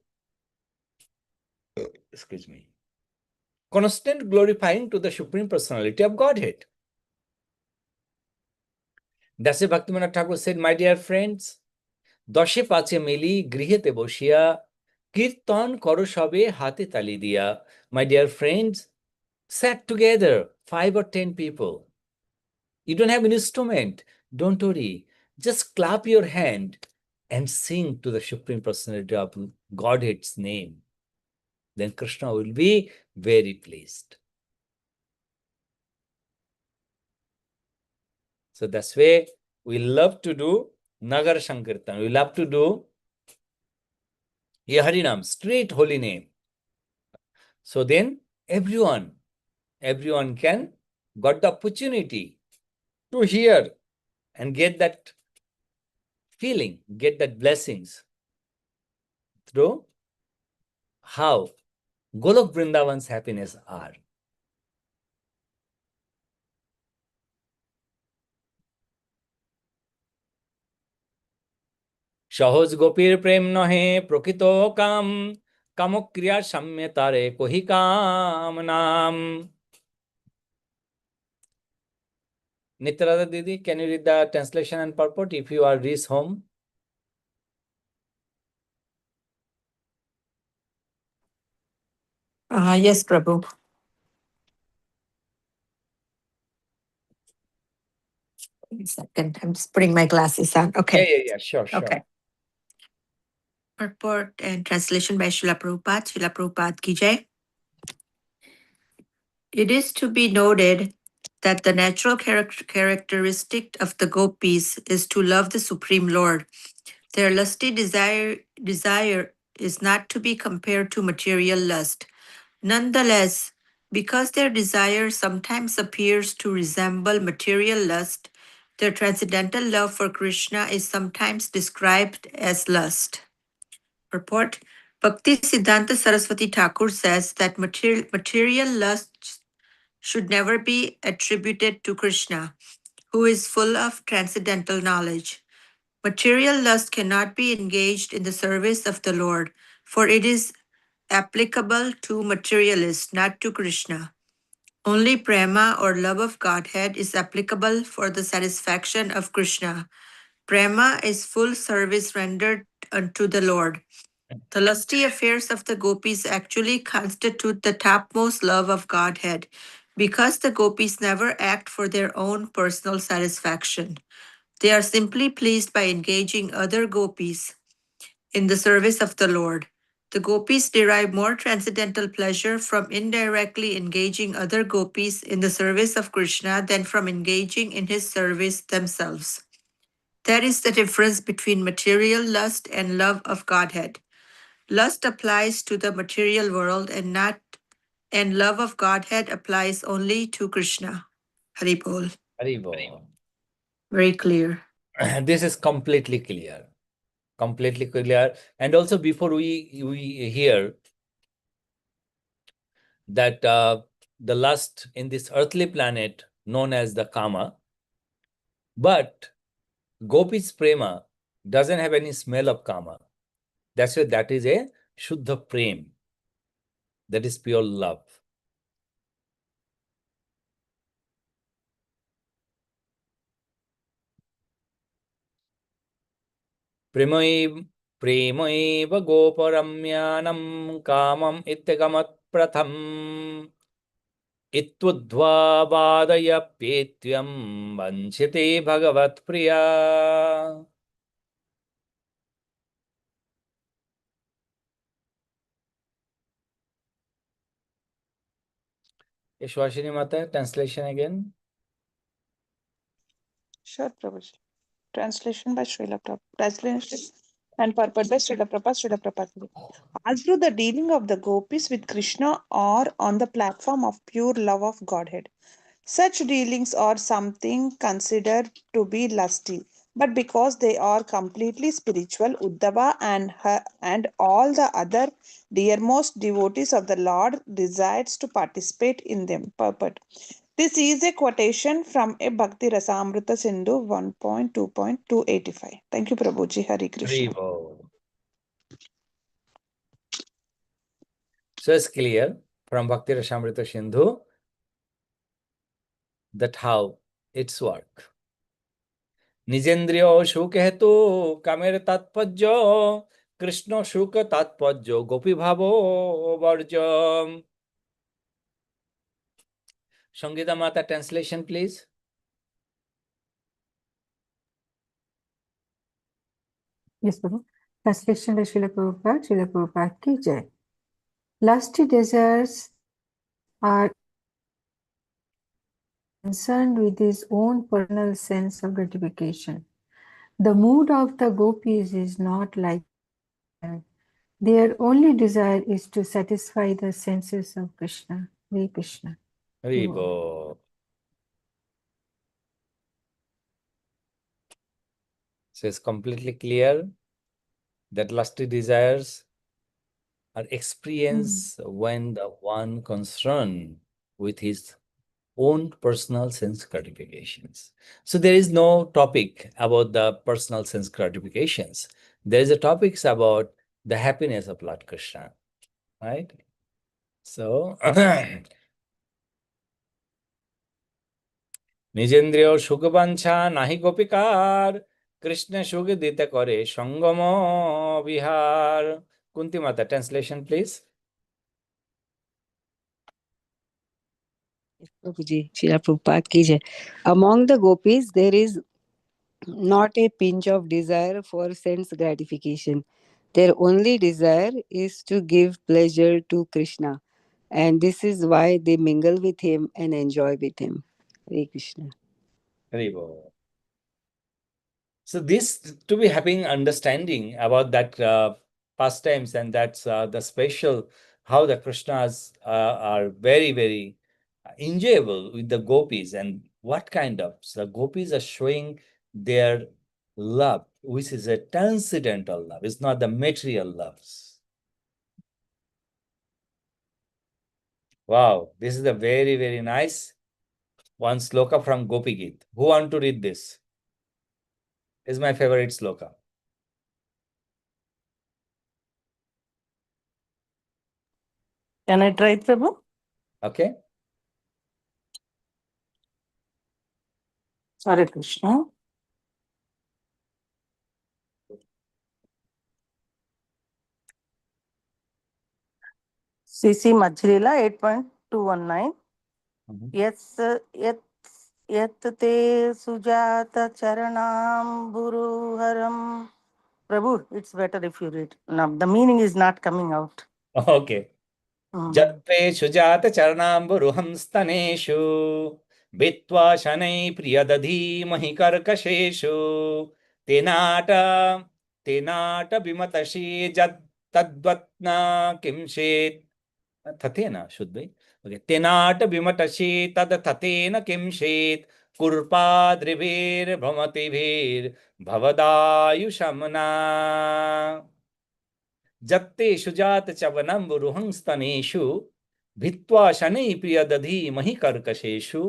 excuse me, constant glorifying to the Supreme Personality of Godhead. That's why Bhaktivinoda Thakur said, my dear friends, দশে পাঁচে মিলি গৃহেতে বসিয়া কীর্তন করো সবে হাতে তালি দিয়া. My dear friends, sat together 5 or 10 people. You don't have an instrument, don't worry. Just clap your hand and sing to the Supreme Personality of Godhead's name. Then Krishna will be very pleased. So that's why we love to do Nagar Sankirtan. We love to do Harinam, straight holy name. So then everyone can got the opportunity to hear and get that feeling, get that blessings through how Golok Vrindavan's happiness are. সহজ গোপীর প্রেম নহে প্রকৃত কাম কামক্রিয়া সাম্যে তারে কহি কাম নাম. Nityarada Didi, can you read the translation and purport if you are reached home? Yes, Prabhu. Wait a second. I'm just putting my glasses on. Okay. Yeah, sure. Okay. Purport and translation by Srila Prabhupada. Srila Prabhupada ki jai. It is to be noted that the natural characteristic of the gopis is to love the Supreme Lord. Their lusty desire is not to be compared to material lust. Nonetheless, because their desire sometimes appears to resemble material lust, their transcendental love for Krishna is sometimes described as lust. Purport. Bhakti Siddhanta Saraswati Thakur says that material lusts should never be attributed to Krishna, who is full of transcendental knowledge. Material lust cannot be engaged in the service of the Lord, for it is applicable to materialists, not to Krishna. Only prema or love of Godhead is applicable for the satisfaction of Krishna. Prema is full service rendered unto the Lord. The lusty affairs of the gopis actually constitute the topmost love of Godhead, because the gopis never act for their own personal satisfaction. They are simply pleased by engaging other gopis in the service of the Lord. The gopis derive more transcendental pleasure from indirectly engaging other gopis in the service of Krishna than from engaging in his service themselves. That is the difference between material lust and love of Godhead. Lust applies to the material world and love of Godhead applies only to Krishna. Hari Bol. Haribol. Very clear. This is completely clear. And also before we hear that the lust in this earthly planet known as the kama, but Gopi's prema doesn't have any smell of kama. That's why that is a Shuddha Prem. That is pure love. प्रेमैव गोपरम्यानं कामम् इत्यगमत् प्रथम् इत्युद्ध्वा वादयप्येत्यं वञ्चिते भगवत्प्रिया. Yashwashini Mata, translation again. Sure, Prabhuji. Translation by Srila Prabhupada. Translation and purport by Srila Prabhupada. Also, the dealing of the gopis with Krishna are on the platform of pure love of Godhead. Such dealings are something considered to be lusty, but because they are completely spiritual, Uddhava and all the other dearmost devotees of the Lord desires to participate in them. Purport. This is a quotation from a Bhakti Rasamrita Sindhu 1.2.285. Thank you, Prabhuji. Hari Krishna. Haribo. So it's clear from Bhakti Rasamrita Sindhu that how it's work. Nijendriyo Shuk Hetu Kamer Tatpajyo Krishna Shuk Tatpajyo Gopi Bhavo Varjam. Sangita Mata translation, please. Yes, Prabhu. Translation by Srila Prabhupada. Srila Prabhupada ki jai. Lusty desires are concerned with his own personal sense of gratification. The mood of the gopis is not like that. Their only desire is to satisfy the senses of Krishna. Hare Krishna. Haribo. So it's completely clear that lusty desires are experienced when the one concerned with his own personal sense gratifications. So there is no topic about the personal sense gratifications. There is a topics about the happiness of Lord Krishna, right? So নিজেন্দ্রিয় সুখবাঞ্ছা নাহি গোপিকার কৃষ্ণ সুখ দিতে করে সঙ্গম বিহার কুন্তি মাতা translation please Prabhuji, Srila Prabhupada ki jai. Among the gopis, there is not a pinch of desire for sense gratification. Their only desire is to give pleasure to Krishna, and this is why they mingle with him and enjoy with him. Hare Krishna. Haribo. So this to be having understanding about that pastimes, and that's the special how the Krishnas are very very enjoyable with the gopis, and what kind of the gopis are showing their love, which is a transcendental love. It's not the material loves. Wow, this is a very very nice one sloka from Gopi Geet. Who want to read this? Is my favorite sloka. Can I try it, Prabhu? Okay. Hare Krishna. CC Majrila 8.219. Yes, yet yet te sujata charanam buruharam. Prabhu, it's better if you read. Now, the meaning is not coming out. Okay. जत्ते सुजात चरणाम्बुरुहं स्तनेषु भित्त्वा शनै प्रियदधीमहि कर्कशेषु तेनाट तेनाट विमतशी तद्वत्ना किंशेत् तथेन should be okay तेनाट विमतशी तद तथेन किंशेत् कुर्पाद्रिभिर्भ्रमतिभिर्भवदायुषम्ना जत्ते सुजात चवनं रुहंस्तनेषु भित्त्वा शनै प्रियदधीमहि कर्कशेषु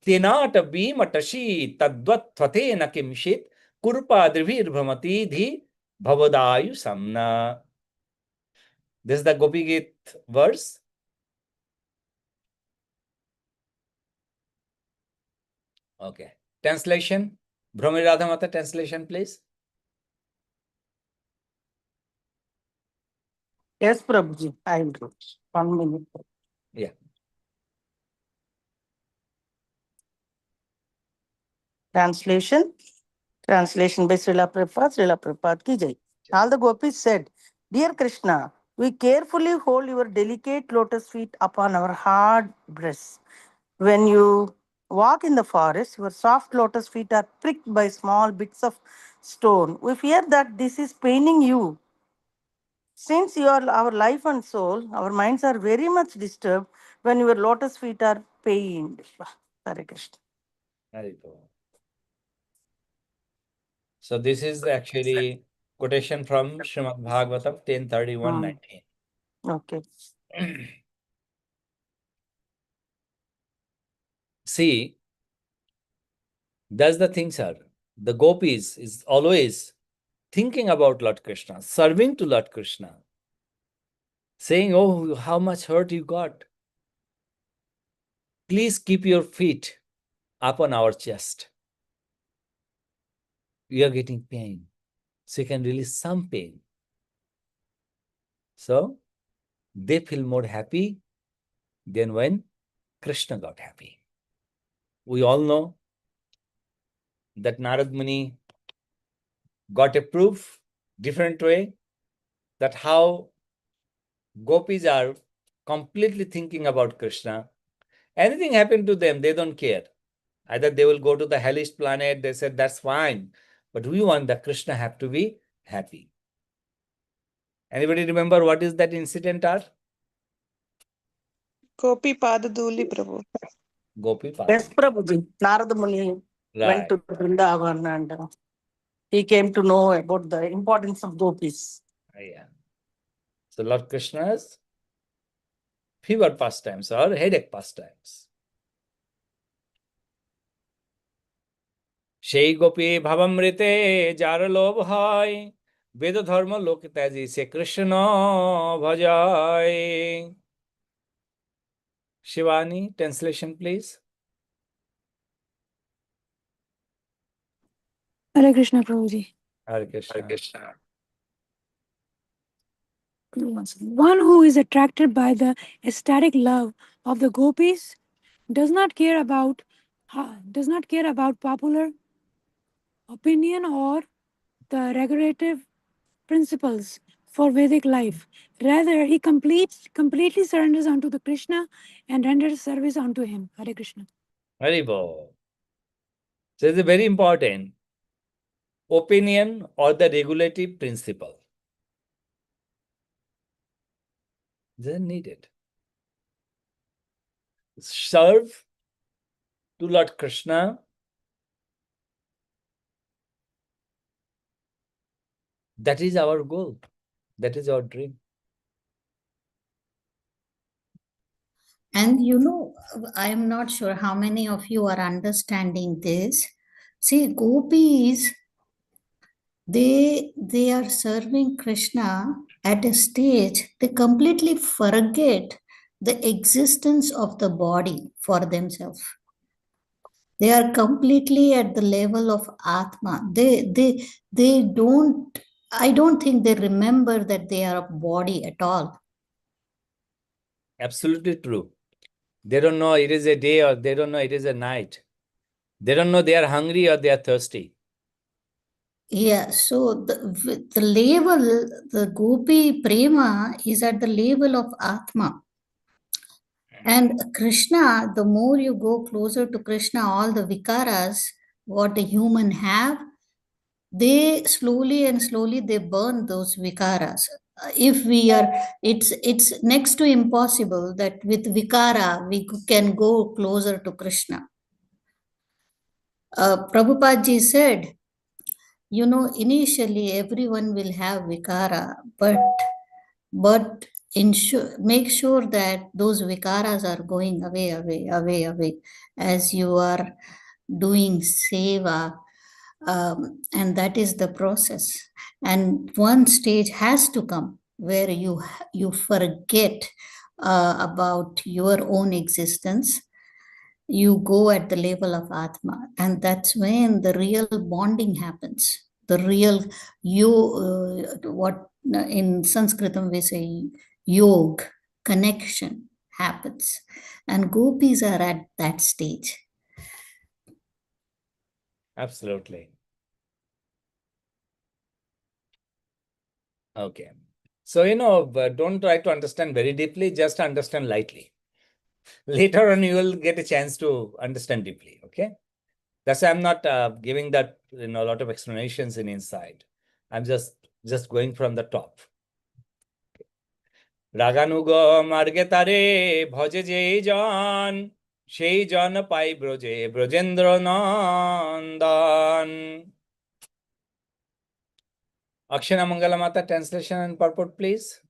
तेनाट बीमटशी तद्वत्थतेन किंचित् कुर्पाद्रिभिर्भ्रमति धी भवदायु सम्ना. This is the Gopi Git verse. Okay. Translation. Bhromi Radhamata translation, please. Yes, Prabhuji, I will do it. 1 minute. Yeah. Translation. Translation by Srila Prabhupada. Srila Prabhupada ki jai. All the gopis said, Dear Krishna, we carefully hold your delicate lotus feet upon our hard breasts. When you walk in the forest, your soft lotus feet are pricked by small bits of stone. We fear that this is paining you. Since you are our life and soul, our minds are very much disturbed when your lotus feet are pained. Hare Krishna. Very good. So this is actually quotation from Srimad Bhagavatam 10:31-19. Okay. See, that's the thing, sir. The gopis is always thinking about Lord Krishna, serving to Lord Krishna, saying, oh, how much hurt you got. Please keep your feet up on our chest. We are getting pain. So you can release some pain. So they feel more happy than when Krishna got happy. We all know that Narad Muni got a proof, different way, that how gopis are completely thinking about Krishna. Anything happened to them, they don't care. Either they will go to the hellish planet, they said, that's fine. But we want that Krishna have to be happy. Anybody remember what is that incident are? Gopi Padaduli, Prabhu. Gopi Pada. Yes, Prabhuji. Narada Muni went Right. to Vrindavan and he came to know about the importance of gopis. Yeah. So Lord Krishna's fever pastimes or headache pastimes. সেই গোপী ভাবামৃতে যার লোভ হয় বেদ ধর্ম লোক ত্যাজি সে Krishna ভজায় Shivani, translation please. Hare Krishna, Prabhuji. Hare Krishna. One who is attracted by the ecstatic love of the gopis does not care about popular opinion or the regulative principles for Vedic life. Rather, he completely surrenders unto the Krishna and renders service unto him. Hare Krishna. Haribo. So it's very important. Opinion or the regulative principle. Doesn't need it. Serve to Lord Krishna. That is our goal. That is our dream. And you know, I am not sure how many of you are understanding this. See, gopis, they are serving Krishna at a stage they completely forget the existence of the body for themselves. They are completely at the level of Atma. They don't, I don't think they remember that they are a body at all. Absolutely true. They don't know it is a day or they don't know it is a night. They don't know they are hungry or they are thirsty. Yeah, so the level, the gopi prema is at the level of Atma. And Krishna, the more you go closer to Krishna, all the vikaras, what the human have, they slowly and slowly they burn those vikaras. If we are, it's next to impossible that with vikara we can go closer to Krishna. Prabhupada ji said, you know, initially everyone will have vikara, but make sure that those vikaras are going away as you are doing seva. And that is the process. And one stage has to come where you forget about your own existence. You go at the level of Atma, and that's when the real bonding happens. The real what in Sanskritam we say yog, connection happens. And gopis are at that stage. Absolutely. Okay. So, you know, don't try to understand very deeply, just understand lightly. Later on, you will get a chance to understand deeply. Okay. That's why I'm not giving that a lot of explanations in inside. I'm just going from the top. রাগানুগ মার্গে তারে ভজে যেই জন সেই জন পাই ব্রজে ব্রজেন্দ্র নন্দন. Akshana Mangala Mata, translation and purport, please.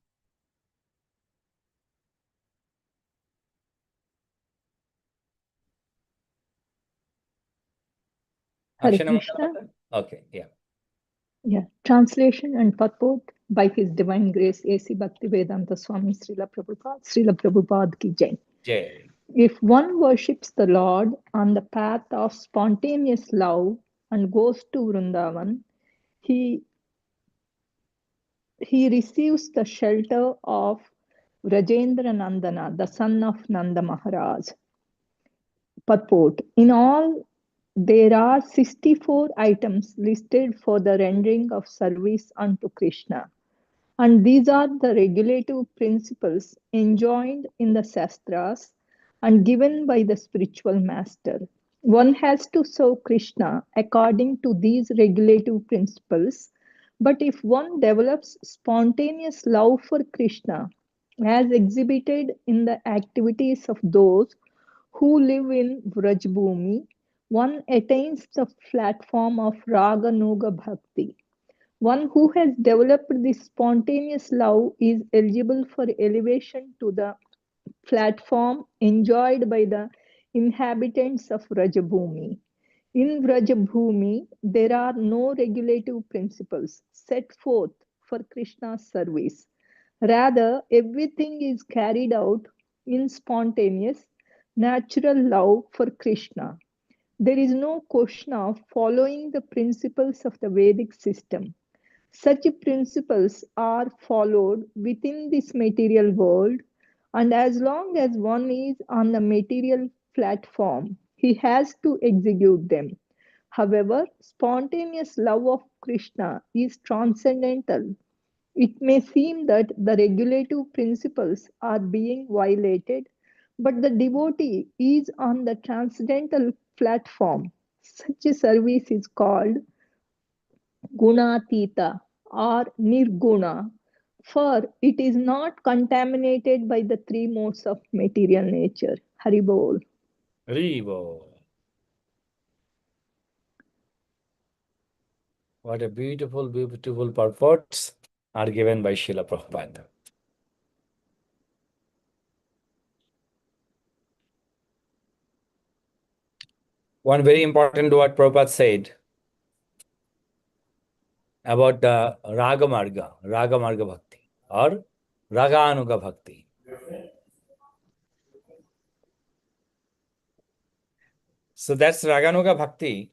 Hare Akshana Mangala Krishna. Mata? Okay, yeah. Yeah. Translation and purport by His Divine Grace A.C. Bhaktivedanta Swami Srila Prabhupada ki jai. Jai. If one worships the Lord on the path of spontaneous love and goes to Vrindavan, he receives the shelter of Rajendra Nandana, the son of Nanda Maharaj. Purport. In all, there are 64 items listed for the rendering of service unto Krishna. And these are the regulative principles enjoined in the Shastras and given by the spiritual master. One has to serve Krishna according to these regulative principles, but if one develops spontaneous love for Krishna, as exhibited in the activities of those who live in Vrajbhumi, one attains the platform of Raga Nuga Bhakti. One who has developed this spontaneous love is eligible for elevation to the platform enjoyed by the inhabitants of Vrajabhumi. In Vrajabhumi, there are no regulative principles set forth for Krishna's service. Rather, everything is carried out in spontaneous, natural love for Krishna. There is no question of following the principles of the Vedic system. Such principles are followed within this material world, and as long as one is on the material platform, he has to execute them. However, spontaneous love of Krishna is transcendental. It may seem that the regulative principles are being violated, but the devotee is on the transcendental platform. Such a service is called Gunatita or Nirguna, for it is not contaminated by the three modes of material nature. Haribol. Rivo. What a beautiful, beautiful purports are given by Srila Prabhupada. One very important word Prabhupada said about the Raga Marga Bhakti or Raga Anuga Bhakti. So that's Raganuga Bhakti.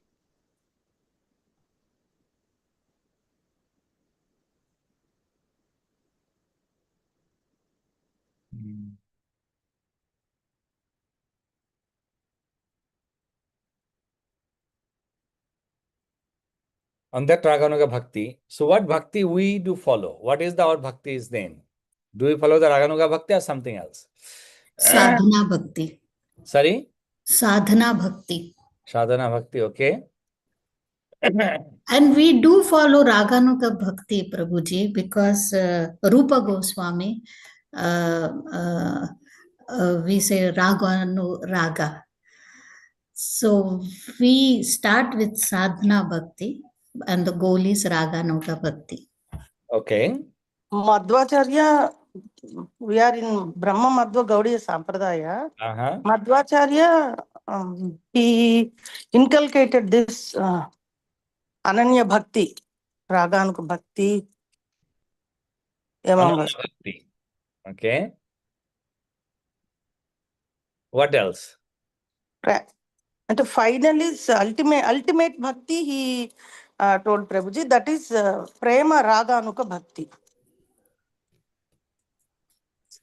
On that Raganuga Bhakti, so what Bhakti we do follow? What is our Bhakti's name? Do we follow the Raganuga Bhakti or something else? Sadhana Bhakti. Sorry? Sadhana Bhakti. Sadhana Bhakti, okay. And we do follow Raganuga Bhakti, Prabhuji, because Rupa Goswami, we say Raganu Raga. So we start with Sadhana Bhakti and the goal is Raganuga Bhakti. Okay. Madhvacharya, we are in Brahma Madhva Gaudiya Sampradaya. Uh-huh. Madhvacharya, he inculcated this Ananya Bhakti, Raganuga Bhakti among us. Ananya Bhakti. Okay. What else? And finally, ultimate Bhakti, he told Prabhuji, that is Prema Raganuga Bhakti.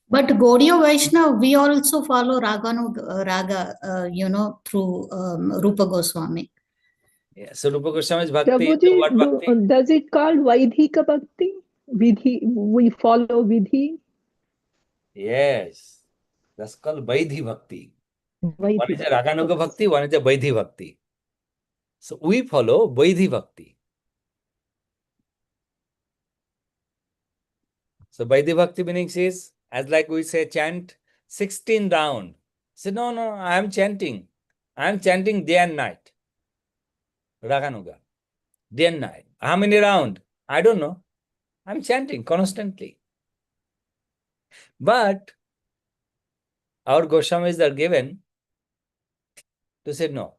But Gaudiya Vaishnava, we also follow Raga, through Rupa Goswami. Yeah. So Rupa Goswami's Bhakti is Prabhuji, what Bhakti? does it called Vaidhika Bhakti? We follow Vidhi? Yes. That's called Vaidhi Bhakti. One is Vaidhi a Raganuga Bhakti, one is a Vaidhi Bhakti. So we follow Vaidhi Bhakti. So Vaidhi Bhakti meaning is, as like we say, chant 16 round. Say, no, I am chanting. I am chanting day and night. Raganuga. Day and night. How many round? I don't know. I'm chanting constantly. But our Goswamis are given to say no.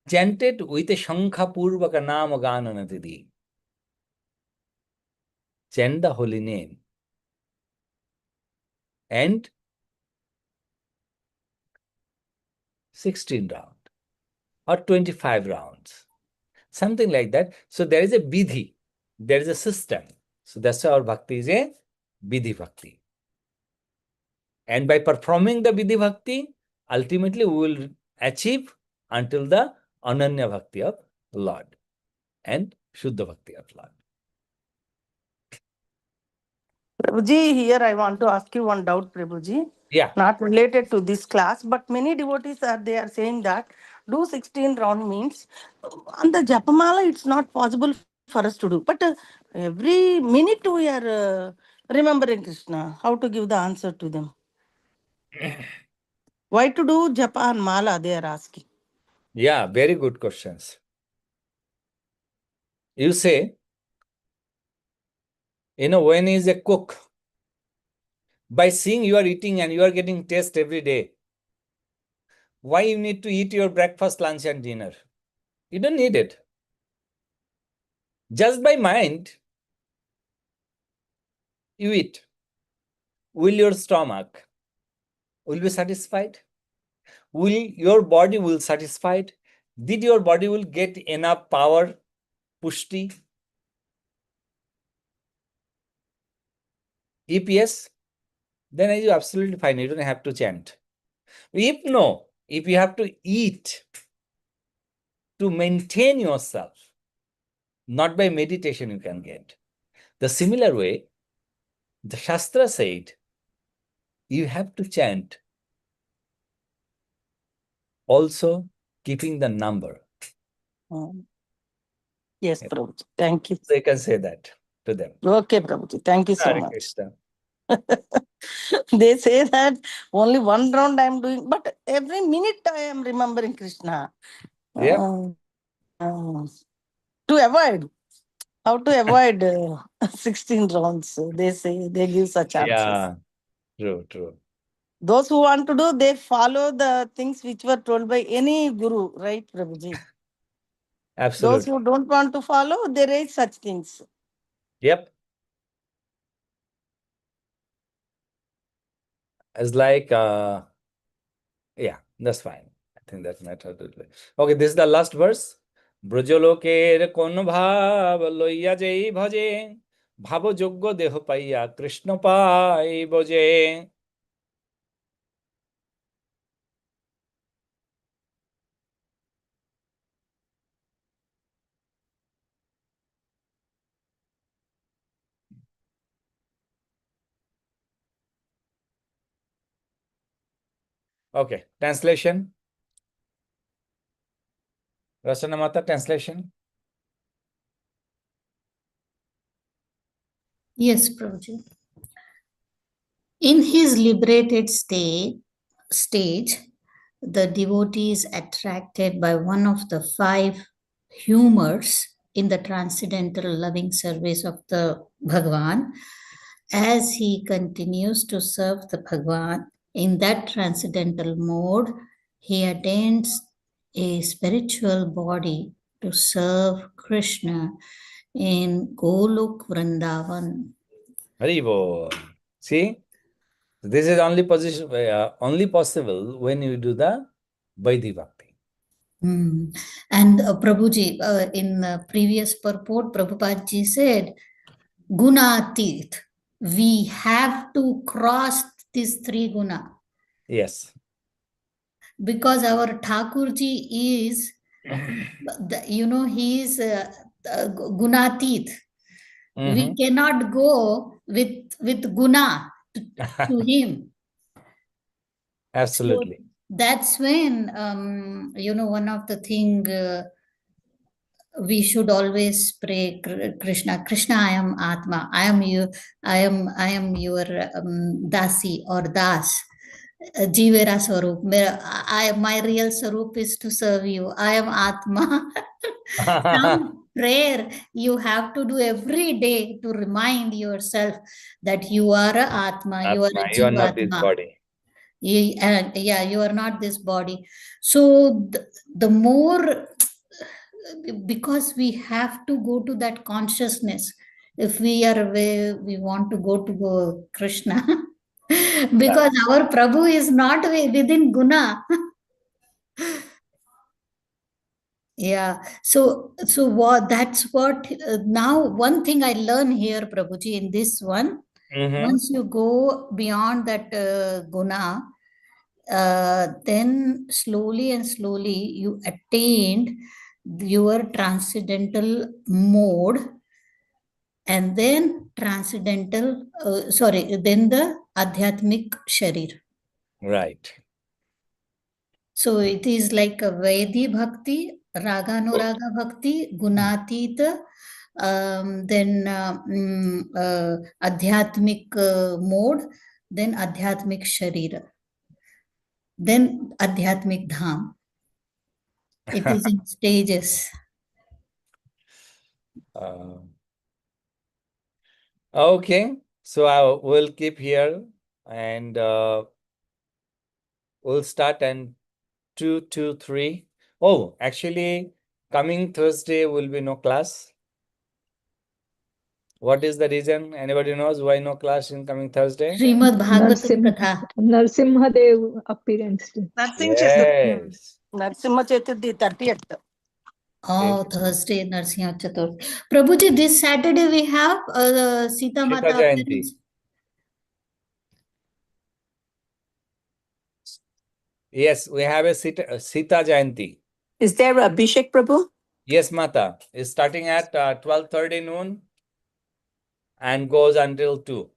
Chant it with a Shankha Purvaka Nama Gananatidi. Chant the holy name. And 16 round or 25 rounds. Something like that. So there is a vidhi. There is a system. So that's why our bhakti is a vidhi bhakti. And by performing the vidhi bhakti, ultimately we will achieve until the ananya bhakti of Lord and shuddha bhakti of Lord. Prabhuji, here I want to ask you one doubt, Prabhuji. Yeah. Not related to this class, but many devotees are saying that do 16 round means on the Japamala it's not possible for us to do. But every minute we are remembering Krishna. How to give the answer to them? Why to do Japa and Mala, they are asking. Yeah, very good questions. You say, when is a cook, by seeing you are eating and you are getting taste every day, why you need to eat your breakfast, lunch and dinner? You don't need it. Just by mind, you eat. Will your stomach will be satisfied? Will your body will satisfied? Did your body will get enough power, pushti? If yes, then it is absolutely fine. You don't have to chant. If no, if you have to eat to maintain yourself, not by meditation you can get. The similar way, the Shastra said, you have to chant, also keeping the number. Yes, Prabhuji. Thank you. So you can say that to them. Okay, Prabhuji. Thank you so Hare much. Krishna. They say that only one round I am doing, but every minute I am remembering Krishna. Yeah. To avoid, how to avoid 16 rounds, they say, they give such answers. Yeah. True. Those who want to do, they follow the things which were told by any guru, right, Prabhuji? Absolutely. Those who don't want to follow, they raise such things. Yep. It's like, yeah, that's fine. I think that's matter. Okay, this is the last verse. Brajaloker kon bhav loiya jai bhaje bhavo joggo deho paiya Krishna pai boje. Okay, translation. Rasana Mata, translation. Yes, Prabhuji. In his liberated stage, the devotee is attracted by one of the five humors in the transcendental loving service of the Bhagavan. As he continues to serve the Bhagavan in that transcendental mode, he attains a spiritual body to serve Krishna in Golok Vrindavan. Haribo. See, this is only possible when you do the Vaidhi Bhakti. And Prabhuji, in previous purport, Prabhupada ji said, Gunatit. We have to cross these three guna. Yes. Because our Thakurji is, he is Gunatit. We cannot go with guna to him. Absolutely. that's when one of the thing we should always pray Krishna. Krishna, I am Atma. I am you. I am your dasi or das. Jivera Swarup. My real Swarup is to serve you. I am Atma. Some prayer you have to do every day to remind yourself that you are a Atma, you are Atma, a you are not this Jivatma. body. Yeah, you are not this body. So the more, because we have to go to that consciousness. If we are aware, we want to go Krishna. Because our Prabhu is not within guna. Yeah. So what, that's what now one thing I learn here, Prabhuji, in this one, once you go beyond that guna, then slowly and slowly you attained your transcendental mode, and then then the adhyatmic sharir. Right. So it is like a Vaidhi Bhakti, Raganuraga Bhakti, Gunatita, then Adhyatmic mode, then Adhyatmic Sharira, then Adhyatmic Dham. It is in stages. Okay, so I will keep here and we'll start and 2, 2, 3. Oh, actually, coming Thursday will be no class. What is the reason? Anybody knows why no class in coming Thursday? Srimad Bhagavatam Katha. Narsimhadev appearance. Yes. Narsimha Chaturthi 30th. Oh, Thursday, Narsimha Chaturthi. Prabhuji, this Saturday we have Sita Sita Mata Jayanti. appearance. Yes, we have a Sita Jayanti. Is there a Abhishek Prabhu? Yes, Mata. It's starting at 12:30 noon and goes until 2.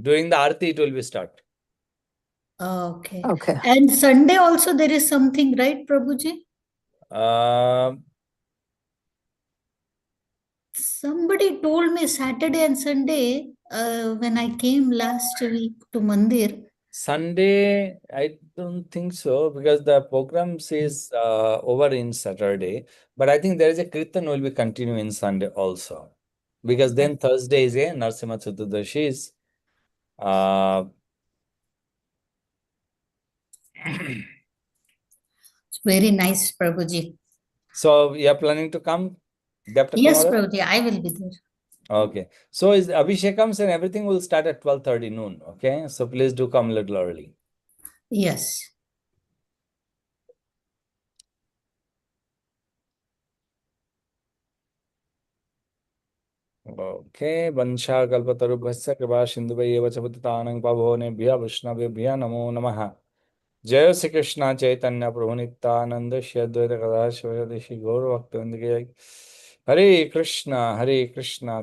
During the Aarti, it will be start. Okay. Okay. And Sunday also there is something, right, Prabhuji? Somebody told me Saturday and Sunday when I came last week to Mandir. Sunday, I don't think so because the program is over in Saturday. But I think there is a Kirtan will be continuing Sunday also. Because then Thursday is a Narsimha Chaturdashi is It's very nice, Prabhuji. so you are planning to come? Yes, Prabhuji, I will be there. Okay. So is Abhishekams and everything will start at 12:30 noon. Okay. So please do come a little early. Yes. Okay. Vansha kalpatarubhasya kripa sindhuvaiva cha patitanang pavonebhya vaishnavebhya namo namaha. जय श्री कृष्णा चैतन्य प्रभु नित्यानंद श्री अद्वैत गदाधर श्री गौर भक्तवृंद की जय। हरे कृष्णा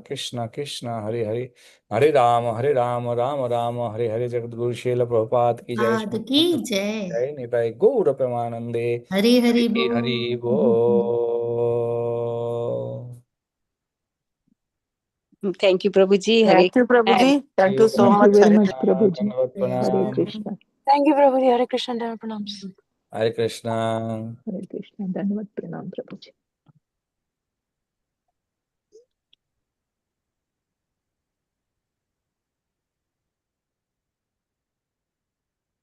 कृष्णा कृष्णा हरे हरे, हरे राम राम राम हरे हरे। जगद्गुरु श्रील प्रभुपाद की जय। आद की जय। जय निताय गौर प्रेमानंदे। हरि हरि हरि बोल। बोल। Thank you, Prabhuji. Hare Thank you, Prabhuji. Thank you so Thank you much. very Hare much, Krishna. Prabhuji. धन्यवाद Hare प्रणाम। Krishna. Thank you, Prabhuji. Hare Krishna. Pranams. Hare Krishna. Hare Krishna. Dhanavad Pranam, Prabhuji.